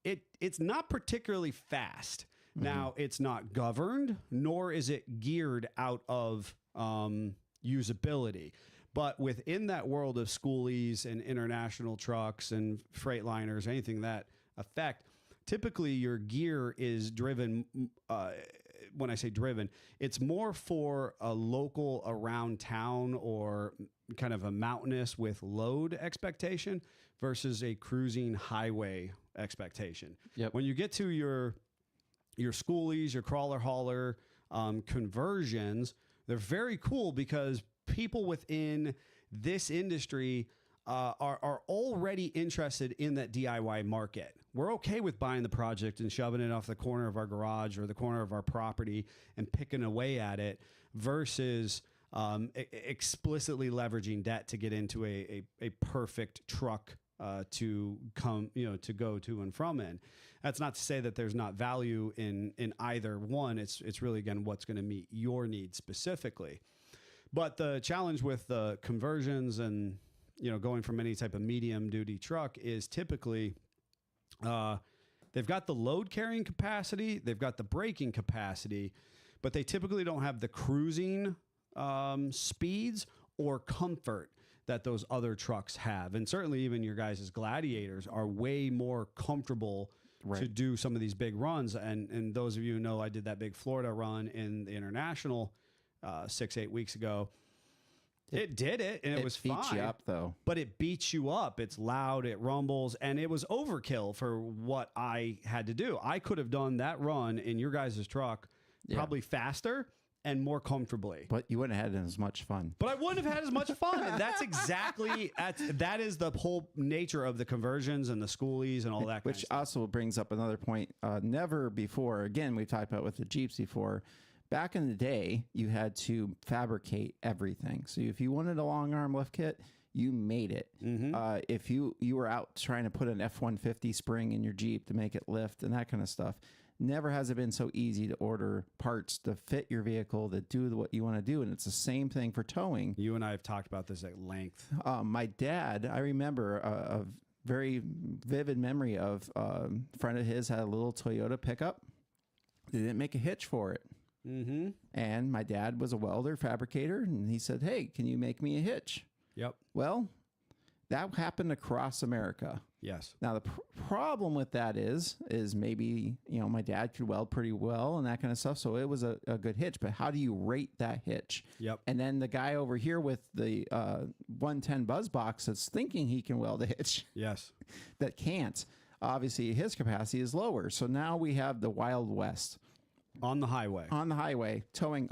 it's not particularly fast. Now, it's not governed, nor is it geared out of usability. But within that world of Schoolies and international trucks and Freightliners, anything that effect, typically your gear is driven. When I say driven, it's more for a local around town or kind of a mountainous with load expectation versus a cruising highway expectation. Yep. When you get to your Schoolies, your crawler hauler conversions, they're very cool because people within this industry are already interested in that DIY market. We're okay with buying the project and shoving it off the corner of our garage or the corner of our property and picking away at it versus explicitly leveraging debt to get into a perfect truck to go to and from in. That's not to say that there's not value in either one. It's really, again, what's going to meet your needs specifically. But the challenge with the conversions and going from any type of medium duty truck is typically they've got the load carrying capacity, they've got the braking capacity, but they typically don't have the cruising speeds or comfort that those other trucks have. And certainly even your guys' Gladiators are way more comfortable to do some of these big runs. And those of you who know, I did that big Florida run in the International 6-8 weeks ago. It did it, and it was fine. It beats you up, though. But it beats you up. It's loud, it rumbles, and it was overkill for what I had to do. I could have done that run in your guys' truck probably faster and more comfortably. But you wouldn't have had as much fun. But I wouldn't have had as much fun. And that's exactly, that is the whole nature of the conversions and the Schoolies and all that kind of stuff. Which also brings up another point. Never before, again, we've talked about with the Jeeps before, back in the day, you had to fabricate everything. So if you wanted a long arm lift kit, you made it. If you were out trying to put an F-150 spring in your Jeep to make it lift and that kind of stuff, never has it been so easy to order parts to fit your vehicle that do what you want to do. And it's the same thing for towing. You and I have talked about this at length. My dad, I remember a very vivid memory of a friend of his had a little Toyota pickup. They didn't make a hitch for it. And my dad was a welder fabricator, and he said, "Hey, can you make me a hitch?" Yep. Well, that happened across America. Yes. Now the problem with that is maybe my dad could weld pretty well and that kind of stuff, so it was a good hitch. But how do you rate that hitch? Yep. And then the guy over here with the 110 buzz box that's thinking he can weld a hitch. Yes. That can't. Obviously, his capacity is lower. So now we have the Wild West. On the highway. Towing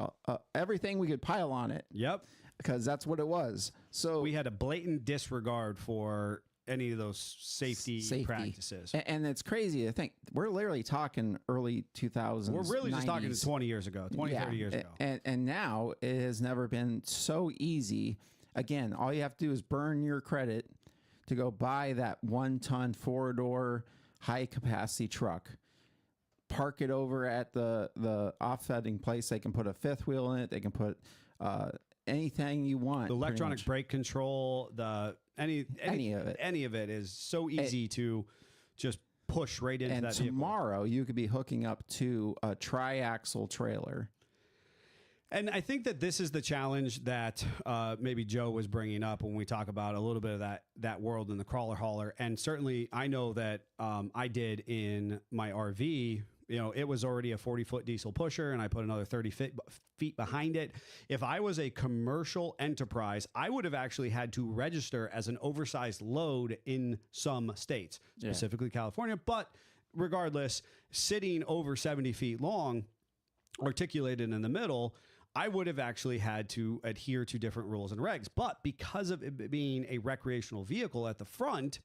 everything we could pile on it. Yep. Because that's what it was. So we had a blatant disregard for any of those safety practices. And it's crazy to think we're literally talking early 2000s. We're really 90s. just talking 20 years ago, 30 years ago. And now it has never been so easy. Again, all you have to do is burn your credit to go buy that 1-ton 4-door high capacity truck. Park it over at the offsetting place. They can put a fifth wheel in it. They can put anything you want. The electronic brake control, any of it is so easy to just push right into that vehicle. And tomorrow you could be hooking up to a triaxle trailer. And I think that this is the challenge that maybe Joe was bringing up when we talk about a little bit of that world in the crawler hauler. And certainly I know that I did in my RV. You know, it was already a 40-foot diesel pusher, and I put another 30 feet behind it. If I was a commercial enterprise, I would have actually had to register as an oversized load in some states, specifically California. But regardless, sitting over 70 feet long, articulated in the middle, I would have actually had to adhere to different rules and regs. But because of it being a recreational vehicle at the front,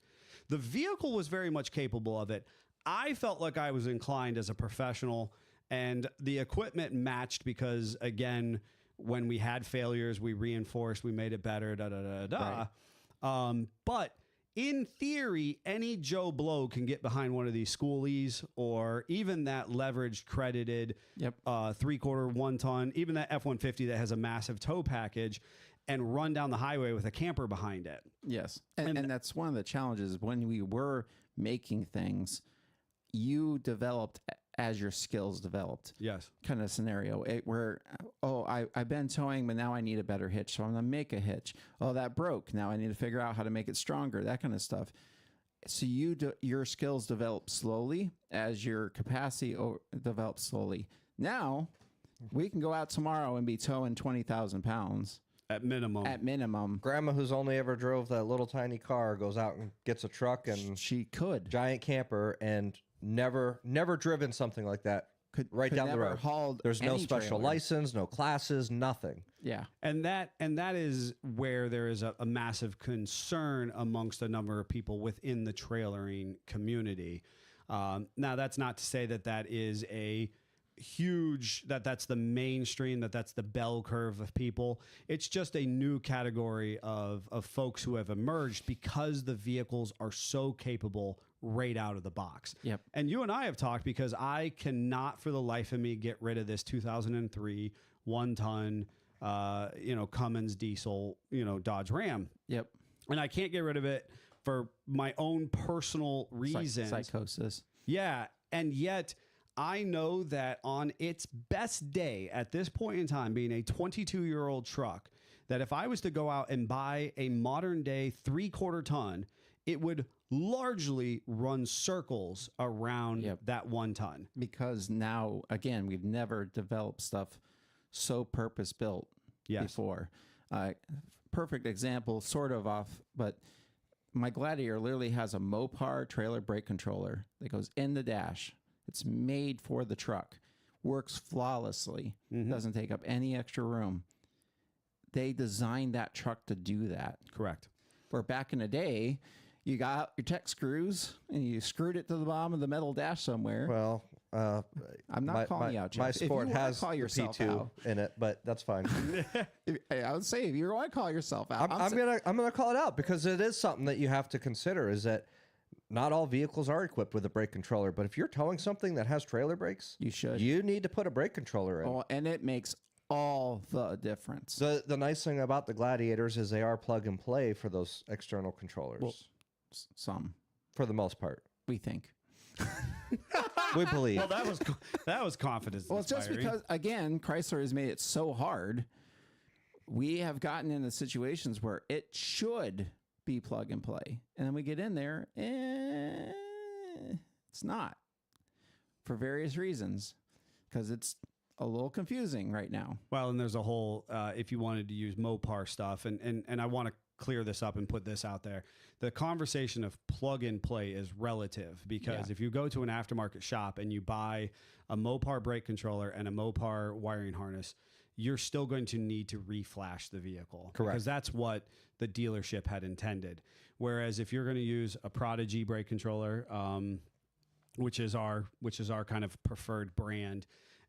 the vehicle was very much capable of it. I felt like I was inclined as a professional, and the equipment matched because, again, when we had failures, we reinforced, we made it better, Right. But in theory, any Joe Blow can get behind one of these Schoolies or even that leveraged credited 3/4 1-ton, even that F-150 that has a massive tow package, and run down the highway with a camper behind it. Yes. And that's one of the challenges when we were making things. You developed as your skills developed. Yes. Kind of scenario where, I've been towing, but now I need a better hitch. So I'm going to make a hitch. Oh, that broke. Now I need to figure out how to make it stronger, that kind of stuff. So your skills develop slowly as your capacity develops slowly. Now we can go out tomorrow and be towing 20,000 pounds. At minimum. Grandma, who's only ever drove that little tiny car, goes out and gets a truck and she could giant camper and never driven something like that. Could down the road. There's no special license, no classes, nothing. Yeah, and that is where there is a massive concern amongst a number of people within the trailering community. Now, that's not to say that is a huge that's the mainstream, that's the bell curve of people. It's just a new category of folks who have emerged because the vehicles are so capable right out of the box. Yep. And you and I have talked because I cannot for the life of me get rid of this 2003 1-ton Cummins diesel Dodge Ram. Yep. And I can't get rid of it for my own personal reasons. Psychosis. Yeah. And yet I know that on its best day at this point in time, being a 22-year-old truck, that if I was to go out and buy a modern day 3/4 ton, it would largely run circles around that 1 ton. Because now, again, we've never developed stuff so purpose built before. Perfect example, sort of off, but my Gladiator literally has a Mopar trailer brake controller that goes in the dash. It's made for the truck, works flawlessly, doesn't take up any extra room. They designed that truck to do that. Correct. Where back in the day, you got your tech screws and you screwed it to the bottom of the metal dash somewhere. Well, I'm not calling you out, Jeff. My Sport has call yourself P2 out, in it, but that's fine. I would say if you want to call yourself out, I'm gonna call it out because it is something that you have to consider. Is that not all vehicles are equipped with a brake controller, but if you're towing something that has trailer brakes, you need to put a brake controller in. Oh, and it makes all the difference. The nice thing about the Gladiators is they are plug and play for those external controllers. Well, some, for the most part, we think. We believe. Well, that was confidence. Well, it's just because, again, Chrysler has made it so hard. We have gotten into situations where it should be plug and play, and then we get in there, it's not, for various reasons, because it's a little confusing right now. Well, and there's a whole, if you wanted to use Mopar stuff, and I want to clear this up and put this out there. The conversation of plug and play is relative because if you go to an aftermarket shop and you buy a Mopar brake controller and a Mopar wiring harness, you're still going to need to reflash the vehicle. Correct. Because that's what the dealership had intended. Whereas if you're going to use a Prodigy brake controller, which is our kind of preferred brand,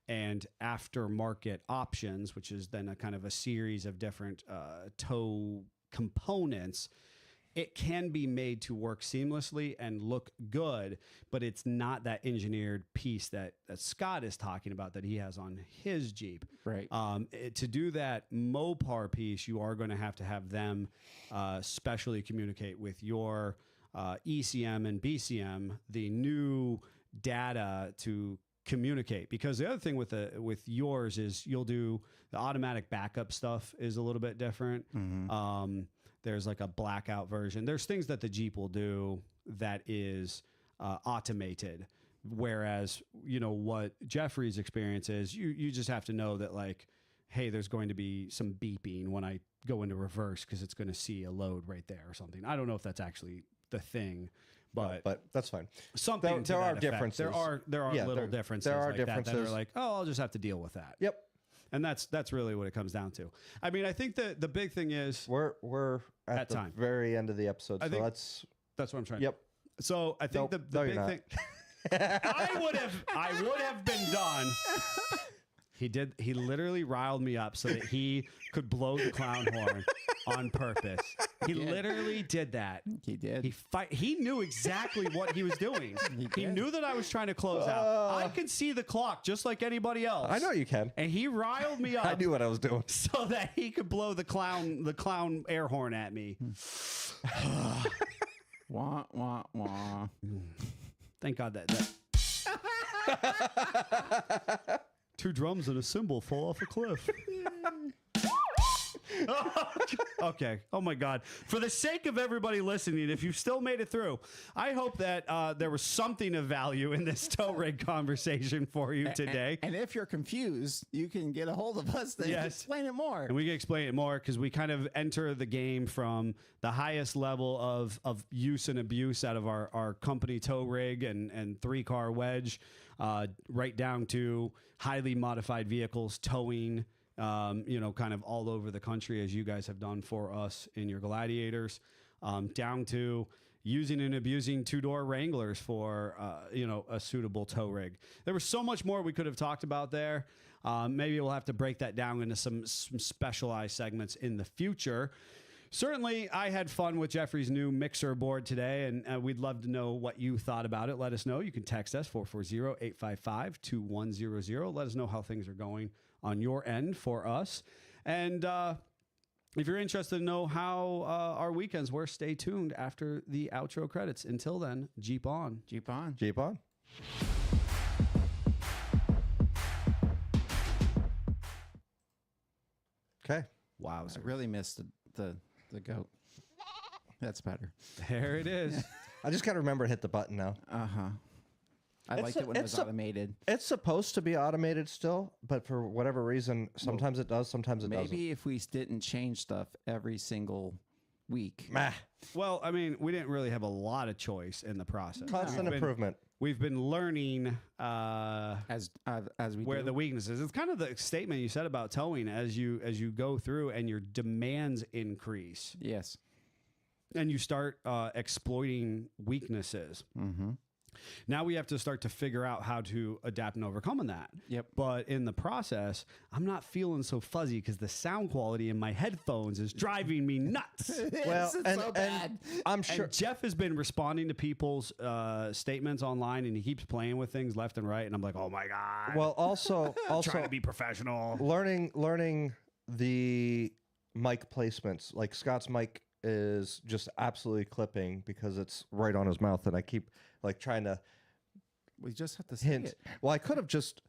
and aftermarket options, which is then a kind of a series of different tow components, it can be made to work seamlessly and look good, but it's not that engineered piece that Scott is talking about that he has on his Jeep. Right. To do that Mopar piece, you are going to have them specially communicate with your ECM and BCM the new data to communicate. Because the other thing with yours is you'll do the automatic backup stuff is a little bit different. Mm-hmm. There's like a blackout version. There's things that the Jeep will do that is automated. Whereas, what Jeffrey's experience is, you just have to know that, like, hey, there's going to be some beeping when I go into reverse because it's going to see a load right there or something. I don't know if that's actually the thing, but that's fine. Something. There are effect. differences. There are little differences. There are like differences that are like, oh, I'll just have to deal with that. Yep. And that's really what it comes down to. I mean, I think that the big thing is we're at the time. very end of the episode, so that's what I'm trying. Yep. So I think the big thing. I would have been done. He literally riled me up so that he could blow the clown horn on purpose. He literally did that. He did. He knew exactly what he was doing. He knew that I was trying to close out. I can see the clock just like anybody else. I know you can. And he riled me up. I knew what I was doing so that he could blow the clown air horn at me. Wah, wah, wah. Thank God that 2 drums and a cymbal fall off a cliff. Okay. Oh my God. For the sake of everybody listening, if you've still made it through, I hope that there was something of value in this tow rig conversation for you today. And if you're confused, you can get a hold of us to explain it more. And we can explain it more because we kind of enter the game from the highest level of use and abuse out of our company tow rig and 3-car wedge, right down to highly modified vehicles, towing, kind of all over the country, as you guys have done for us in your Gladiators, down to using and abusing 2-door Wranglers for, a suitable tow rig. There was so much more we could have talked about there. Maybe we'll have to break that down into some specialized segments in the future. Certainly, I had fun with Jeffrey's new mixer board today, and we'd love to know what you thought about it. Let us know. You can text us, 440-855-2100. Let us know how things are going on your end for us. And if you're interested to know how our weekends were, stay tuned after the outro credits. Until then, Jeep on. Jeep on. Jeep on. Okay. Wow. I really missed the goat. That's better. There it is. I just got to remember to hit the button now. Uh-huh. I liked it when it was automated. It's supposed to be automated still, but for whatever reason, sometimes it does, sometimes it doesn't. Maybe if we didn't change stuff every single week. Meh. Well, I mean, we didn't really have a lot of choice in the process. Constant improvement. We've been learning As we where do. the weakness is. It's kind of the statement you said about towing as you go through and your demands increase Yes. and you start exploiting weaknesses. Mm-hmm. Now we have to start to figure out how to adapt and overcome that. Yep. But in the process, I'm not feeling so fuzzy because the sound quality in my headphones is driving me nuts. Well, It's so bad. I'm sure. And Jeff has been responding to people's statements online, and he keeps playing with things left and right. And I'm like, oh my God. Well, also trying to be professional. learning the mic placements. Like Scott's mic is just absolutely clipping because it's right on his mouth, and I keep like trying to We just have to say hint. it. Well, I could have just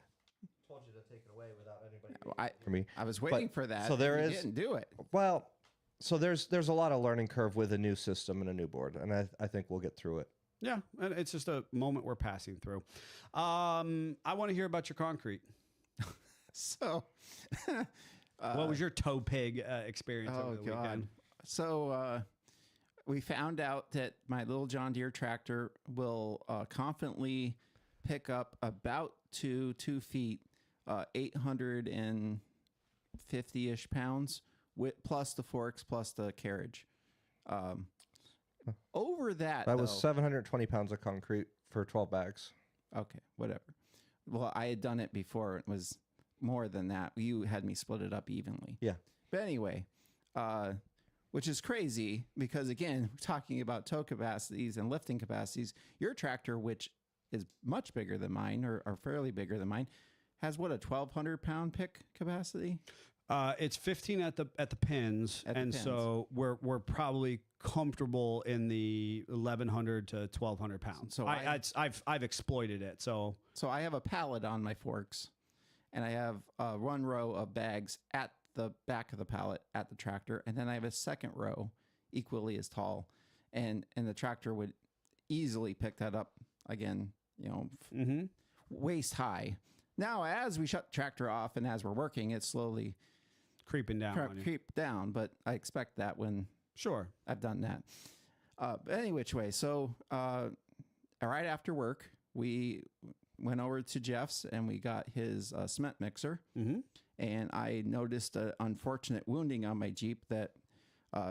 told you to take it away without anybody for me. I was waiting But- for that. so there and you is- didn't do it. Well, so there's a lot of learning curve with a new system and a new board, and I think we'll get through it. Yeah, and it's just a moment we're passing through. I want to hear about your concrete. So, What was your tow pig experience over the weekend? So we found out that my little John Deere tractor will confidently pick up about 2 feet, 840 50-ish pounds with plus the forks plus the carriage. Over that, That was though- 720 pounds of concrete for 12 bags. Okay, whatever. Well, I had done it before. It was more than that. You had me split it up evenly. Yeah. But anyway, which is crazy because, again, we're talking about tow capacities and lifting capacities. Your tractor, which is much bigger than mine or fairly bigger than mine, has what, a 1,200-pound pick capacity? It's 15 at the pins, At the and pins. so we're probably comfortable in the 1,100 to 1,200 pounds. So I've exploited it. So I have a pallet on my forks, and I have one row of bags at the back of the pallet at the tractor, and then I have a second row equally as tall, and the tractor would easily pick that up again, waist high. Now, as we shut the tractor off and as we're working, it's slowly creeping down on you. creep down, but I expect that when Sure. I've done that. But any which way, so right after work, we went over to Jeff's and we got his cement mixer. Mm-hmm. And I noticed an unfortunate wounding on my Jeep that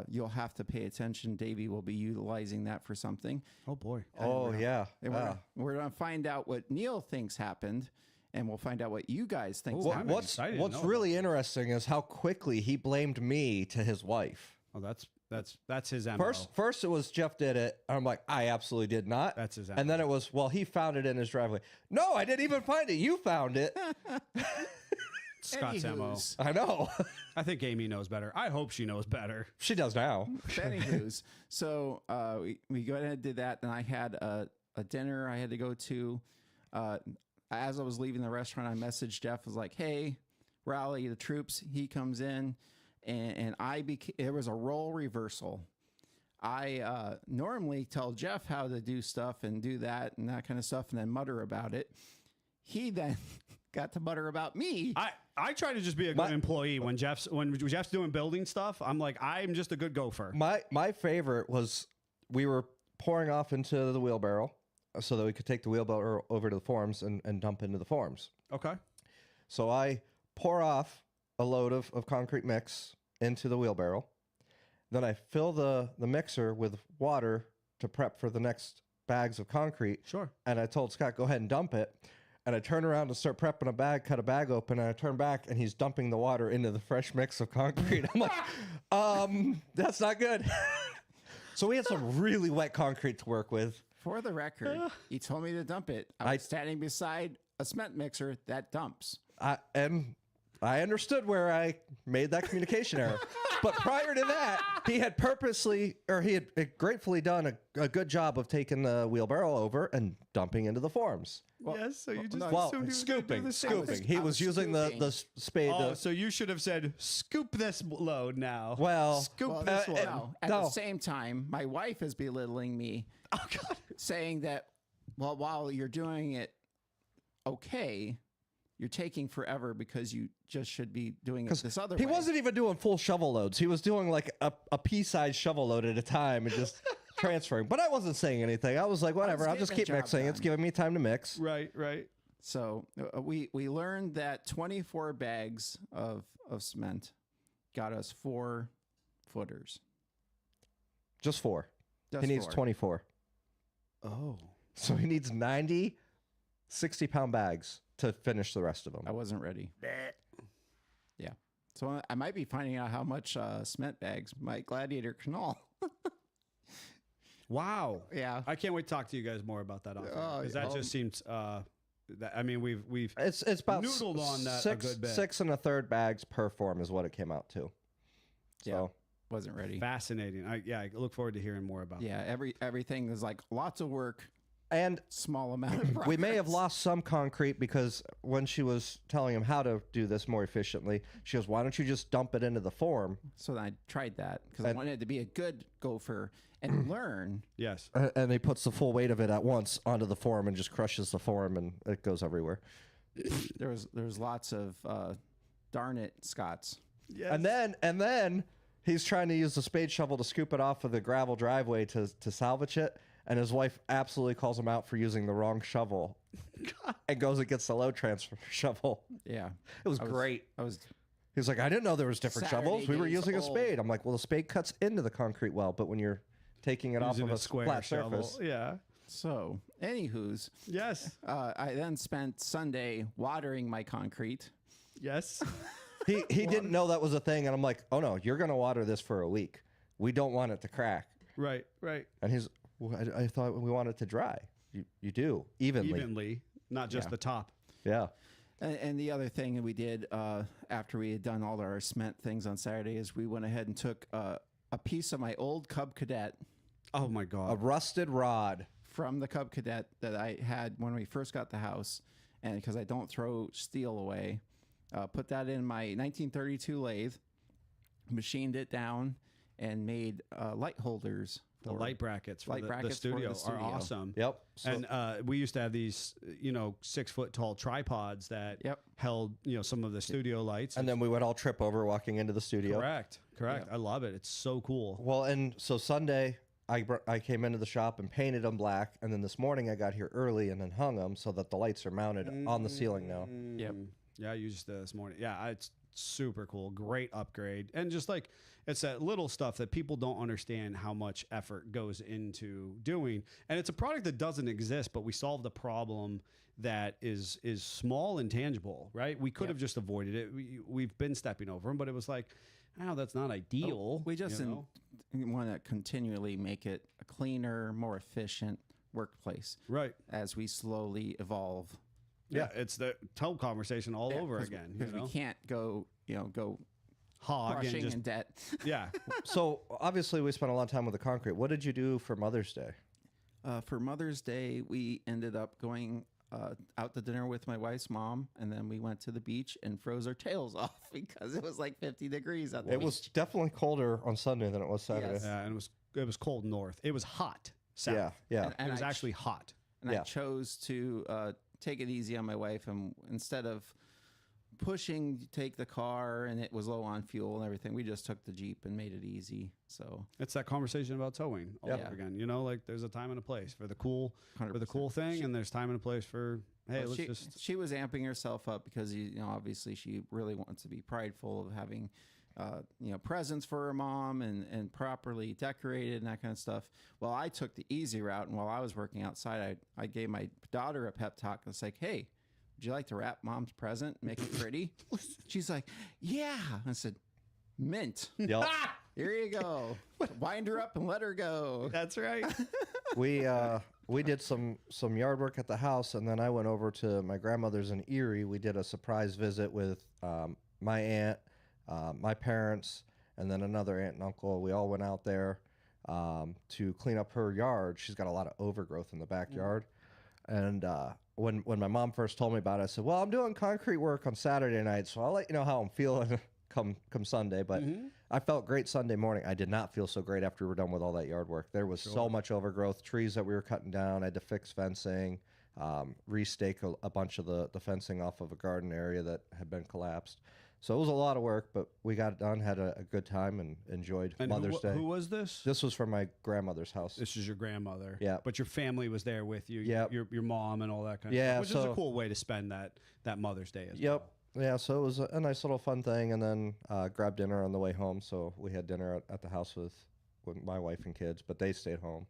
you'll have to pay attention. Davey will be utilizing that for something. Oh boy. Oh, yeah. And we're going to find out what Neil thinks happened, and we'll find out what you guys think Ooh, happened. I'm excited to What's know really interesting is how quickly he blamed me to his wife. Oh, that's his MO. First it was Jeff did it. I'm like, I absolutely did not. That's his And then it was, well, he found it in his driveway. No, I didn't even find it. You found it. Scott's MO. Anywho's. I know. I think Amy knows better. I hope she knows better. She does now. Anywho's, so we go ahead and did that. Then I had a dinner I had to go to. As I was leaving the restaurant, I messaged Jeff. I was like, hey, rally the troops. He comes in, and there was a role reversal. I normally tell Jeff how to do stuff and do that and that kind of stuff and then mutter about it. He then got to mutter about me. I try to just be a good employee when Jeff's doing building stuff. I'm like, I'm just a good gopher. My favorite was we were pouring off into the wheelbarrow so that we could take the wheelbarrow over to the forms and dump into the forms. Okay. So I pour off a load of concrete mix into the wheelbarrow. Then I fill the mixer with water to prep for the next bags of concrete. Sure. And I told Scott, go ahead and dump it. And I turn around to start prepping a bag, cut a bag open, and I turn back and he's dumping the water into the fresh mix of concrete. I'm like, that's not good. So we had some really wet concrete to work with. For the record, he told me to dump it. I was standing beside a cement mixer that dumps. And I understood where I made that communication error. But prior to that, he had gratefully done a good job of taking the wheelbarrow over and dumping into the forms. Well, yes, so you just Well, assumed he was gonna do the same scooping. thing. He was using scooping. the spade. Oh, so you should have said, "Scoop this load now." Well, scoop Well, this one. no. At the same time, my wife is belittling me, saying that, well, while you're doing it okay, you're taking forever because you just should be doing it this other way. he wasn't even doing full shovel loads. He was doing like a pea-sized shovel load at a time and just transferring. But I wasn't saying anything. I was like, whatever. I'll just getting keep the job mixing. done. It's giving me time to mix. Right. So we learned that 24 bags of cement got us 4 footers. Just 4. Just He needs 4. 24. Oh. So he needs 90 60-pound bags to finish the rest of them. I wasn't ready. Yeah. So I might be finding out how much cement bags my Gladiator can haul. Wow. Yeah. I can't wait to talk to you guys more about that because that yeah. just seems. We've It's about noodled on that a six, good bit. 6 1/3 bags per form is what it came out to. Yeah. So Wasn't ready. Fascinating. I look forward to hearing more about. Yeah. Everything is like lots of work, and small amount of progress. we may have lost some concrete because when she was telling him how to do this more efficiently, she goes, "Why don't you just dump it into the form?" So then I tried that because I wanted to be a good gopher and learn. Yes. And he puts the full weight of it at once onto the form and just crushes the form, and it goes everywhere. There's lots of darn it, Scots. Yes. And then he's trying to use the spade shovel to scoop it off of the gravel driveway to salvage it. And his wife absolutely calls him out for using the wrong shovel and goes and gets the load transfer shovel. Yeah. It was great. I was He's like, I didn't know there was different Saturday shovels. We were days using a old. spade. I'm like, well, the spade cuts into the concrete well, but when you're taking it off Using of a square flat shovel. surface, Yeah. So, anywho's, Yes. I then spent Sunday watering my concrete. Yes. he didn't know that was a thing, and I'm like, oh no, you're gonna water this for a week. We don't want it to crack. Right. Right. And he's, well, I thought we want it to dry. You do evenly. Not just Yeah. the top. Yeah. And the other thing we did after we had done all our cement things on Saturday is we went ahead and took a piece of my old Cub Cadet Oh my A God. rusted rod. from the Cub Cadet that I had when we first got the house, and because I don't throw steel away, put that in my 1932 lathe, machined it down, and made light holders. The light brackets for light the brackets for studio the are studio. awesome. Yep. So, And we used to have these, 6-foot tall tripods that Yep. held, some of the studio lights. and then we would all trip over walking into the studio. Correct. Yeah. I love it. It's so cool. Well, and so Sunday, I came into the shop and painted them black, and then this morning I got here early and then hung them so that the lights are mounted on the ceiling now. Yep. Yeah, I used this morning. Yeah, it's super cool. Great upgrade. And just like it's that little stuff that people don't understand how much effort goes into doing. And it's a product that doesn't exist, but we solved a problem that is small and tangible, right? We could have just avoided it. We've been stepping over them, but it was like, oh, that's not ideal. We just want to continually make it a cleaner, more efficient workplace Right. as we slowly evolve. Yeah, it's the tow conversation all over again. Because we can't go Hog and crushing just in debt. yeah. So obviously we spent a lot of time with the concrete. What did you do for Mother's Day? For Mother's Day, we ended up going out to dinner with my wife's mom, and then we went to the beach and froze our tails off because it was like 50 degrees at the It beach. was definitely colder on Sunday than it was Saturday. Yes. Yeah, and it was cold north. It was hot south. Yeah, yeah. And it was I actually hot. And Yeah. I chose to take it easy on my wife, and instead of pushing to take the car and it was low on fuel and everything, we just took the Jeep and made it easy. So It's that conversation about towing all Yep. over again. Like there's a time and a place for the cool 100%. thing, and there's time and a place for hey, Well, let's just she was amping herself up because obviously she really wants to be prideful of having presents for her mom and properly decorated and that kind of stuff. Well, I took the easy route, and while I was working outside, I gave my daughter a pep talk. It's like, hey, would you like to wrap mom's present, make it pretty? She's like, yeah. I said, mint. Yep. Here you go. Wind her up and let her go. that's right. We did some yard work at the house, and then I went over to my grandmother's in Erie. We did a surprise visit with my aunt, my parents, and then another aunt and uncle. We all went out there to clean up her yard. She's got a lot of overgrowth in the backyard. And when my mom first told me about it, I said, well, I'm doing concrete work on Saturday night, so I'll let you know how I'm feeling come Sunday. But I felt great Sunday morning. I did not feel so great after we were done with all that yard work. There was so much overgrowth, trees that we were cutting down. I had to fix fencing, restake a bunch of the fencing off of a garden area that had been collapsed. So it was a lot of work, but we got it done, had a good time, and enjoyed And Mother's Day. who was this? This was from my grandmother's house. This is your grandmother. Yeah. But your family was there with you. Yep. Your mom and all that kind of Yeah, stuff. Which is a so- cool way to spend that Mother's Day as Yep. Yeah, so it was a nice little fun thing, and then grabbed dinner on the way home. So we had dinner at the house with my wife and kids, but they stayed home.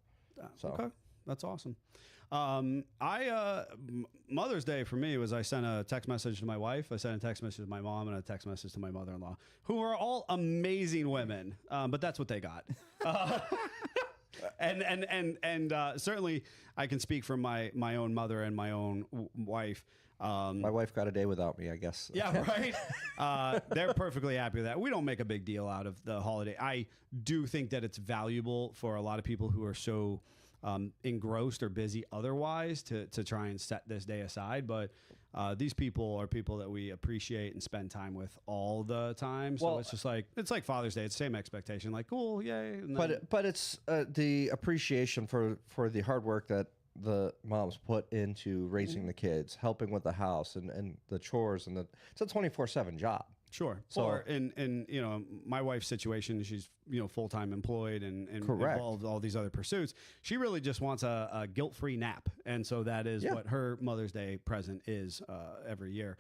So Okay. That's awesome. Mother's Day for me was I sent a text message to my wife, I sent a text message to my mom, and a text message to my mother-in-law, who are all amazing women. But that's what they got. And certainly I can speak for my own mother and my own wife. my wife got a day without me, I guess. Yeah, right. They're perfectly happy with that. We don't make a big deal out of the holiday. I do think that it's valuable for a lot of people who are so engrossed or busy otherwise to try and set this day aside. But these people are people that we appreciate and spend time with all the time. So Well, it's just like Father's Day. It's the same expectation. Like, cool, yay. And then, But it's the appreciation for the hard work that the moms put into raising the kids, helping with the house and the chores, and it's a 24/7 job. sure. So- Or in my wife's situation, she's full-time employed and Correct. involved in all these other pursuits. She really just wants a guilt-free nap, and so that is Yeah. what her Mother's Day present is every year.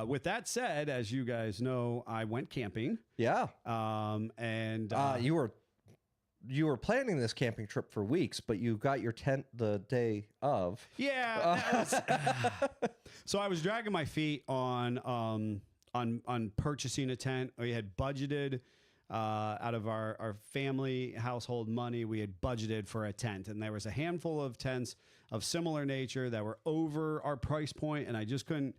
With that said, as you guys know, I went camping. Yeah. And You were planning this camping trip for weeks, but you got your tent the day of. yeah. So I was dragging my feet on purchasing a tent. We had budgeted out of our family household money. We had budgeted for a tent, and there was a handful of tents of similar nature that were over our price point, and I just couldn't.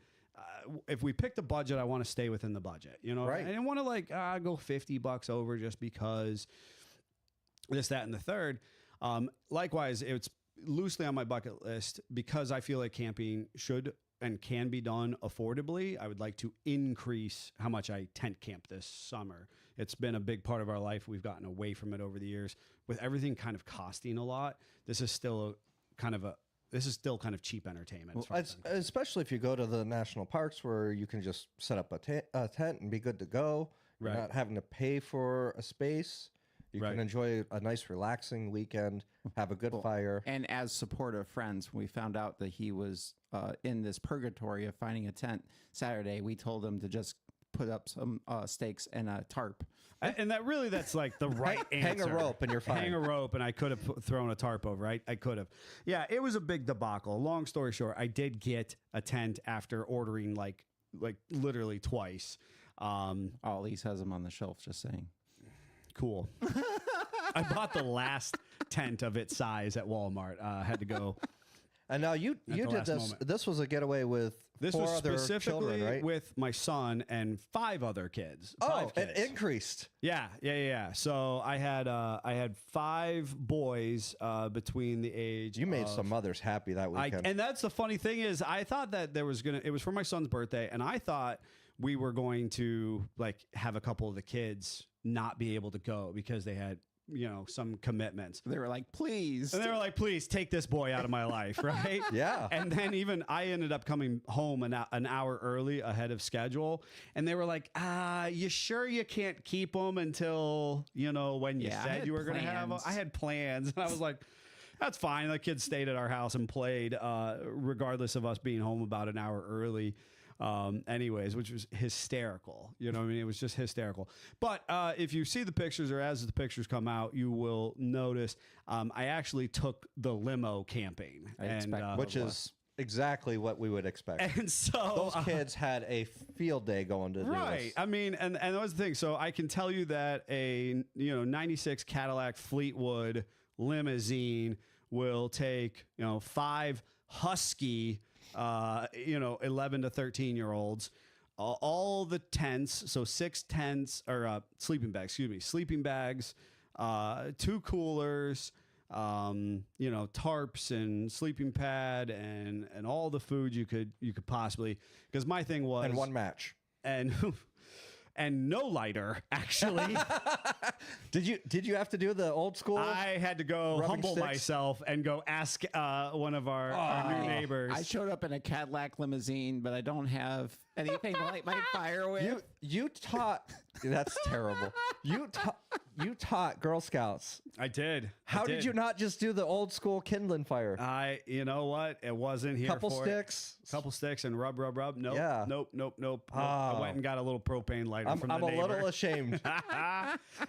If we picked a budget, I want to stay within the budget. You know, Right. I didn't want to go $50 over just because this, that, and the third. Likewise, it's loosely on my bucket list because I feel like camping should and can be done affordably. I would like to increase how much I tent camp this summer. It's been a big part of our life. We've gotten away from it over the years. With everything kind of costing a lot, this is still kind of cheap entertainment. as far as I'm concerned. Especially if you go to the national parks where you can just set up a tent and be good to go. You're Right. not having to pay for a space. You Right. can enjoy a nice relaxing weekend, have a good fire. And as supportive friends, when we found out that he was in this purgatory of finding a tent Saturday, we told him to just put up some stakes and a tarp. And that's like the right Hang answer. a rope and you're fine. Hang a rope, and I could have thrown a tarp over. I could have. Yeah, it was a big debacle. Long story short, I did get a tent after ordering like literally twice. Elise has them on the shelf, just saying. Cool. I bought the last tent of its size at Walmart. Had to go. And now you the did last this. moment. This was a getaway with This 4 was other specifically children, right? with my son and 5 other kids. Oh, 5 it kids. increased. Yeah. So I had 5 boys between the age. You made of, some mothers happy that weekend. and that's the funny thing is, I thought that it was for my son's birthday, and I thought we were going to have a couple of the kids not be able to go because they had some commitments. They were like, please. And they were like, please take this boy out of my life, right? Yeah. And then even I ended up coming home an hour early ahead of schedule. And they were like, you sure you can't keep them until, when you Yeah, I said had you were going to have them? plans. I had plans. And I was like, that's fine. The kids stayed at our house and played, regardless of us being home about an hour early. Anyways, which was hysterical. You know what I mean? It was just hysterical. But if you see the pictures, or as the pictures come out, you will notice I actually took the limo camping. Which is exactly what we would expect. And so Those kids had a field day going to do right. this. I mean, and that was the thing. So I can tell you that a 96 Cadillac Fleetwood limousine will take 5 husky 11 to 13-year-olds, all the tents, so 6 tents or sleeping bags, 2 coolers, tarps and sleeping pad and all the food you could possibly, because my thing was, And 1 match. and no lighter, actually. Did you have to do the old school? I had to go Rubbing humble sticks? myself and go ask one of our new neighbors. I showed up in a Cadillac limousine, but I don't have anything to light my fire with. You taught. That's terrible. You taught Girl Scouts. I did. How did you not just do the old school kindling fire? You know what? It wasn't here Couple for sticks. it. Couple sticks and rub. Nope. Yeah. Nope. I went and got a little propane lighter from the I'm a neighbor. little ashamed.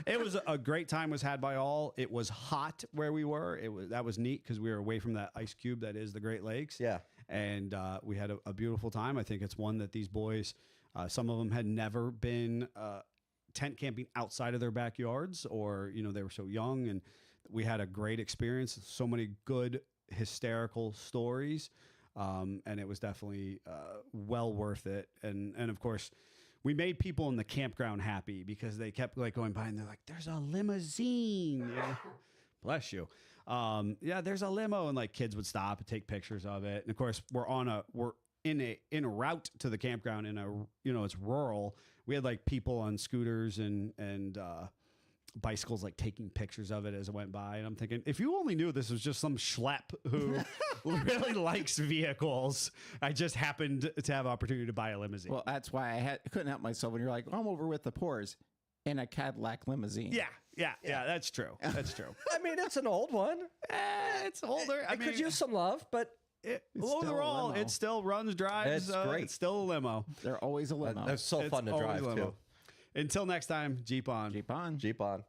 It was a great time was had by all. It was hot where we were. That was neat because we were away from that ice cube that is the Great Lakes. Yeah. And we had a beautiful time. I think it's one that these boys, some of them had never been tent camping outside of their backyards, or they were so young, and we had a great experience. So many good hysterical stories, and it was definitely well worth it. And of course, we made people in the campground happy because they kept going by and they're like, "There's a limousine." Yeah. Bless you. There's a limo, and kids would stop and take pictures of it. And of course, we're in a route to the campground it's rural. We had people on scooters and bicycles taking pictures of it as it went by. And I'm thinking, if you only knew this was just some schlep who really likes vehicles, I just happened to have opportunity to buy a limousine. Well, that's why I couldn't help myself when you're like, I'm over with the poors in a Cadillac limousine. Yeah, that's true. That's true. I mean, it's an old one. It's older. I could use some love, but still a overall, limo. it still runs, drives. It's great. It's still a limo. They're always a limo. That's so It's fun to always drive a limo. too. Until next time, Jeep on. Jeep on. Jeep on.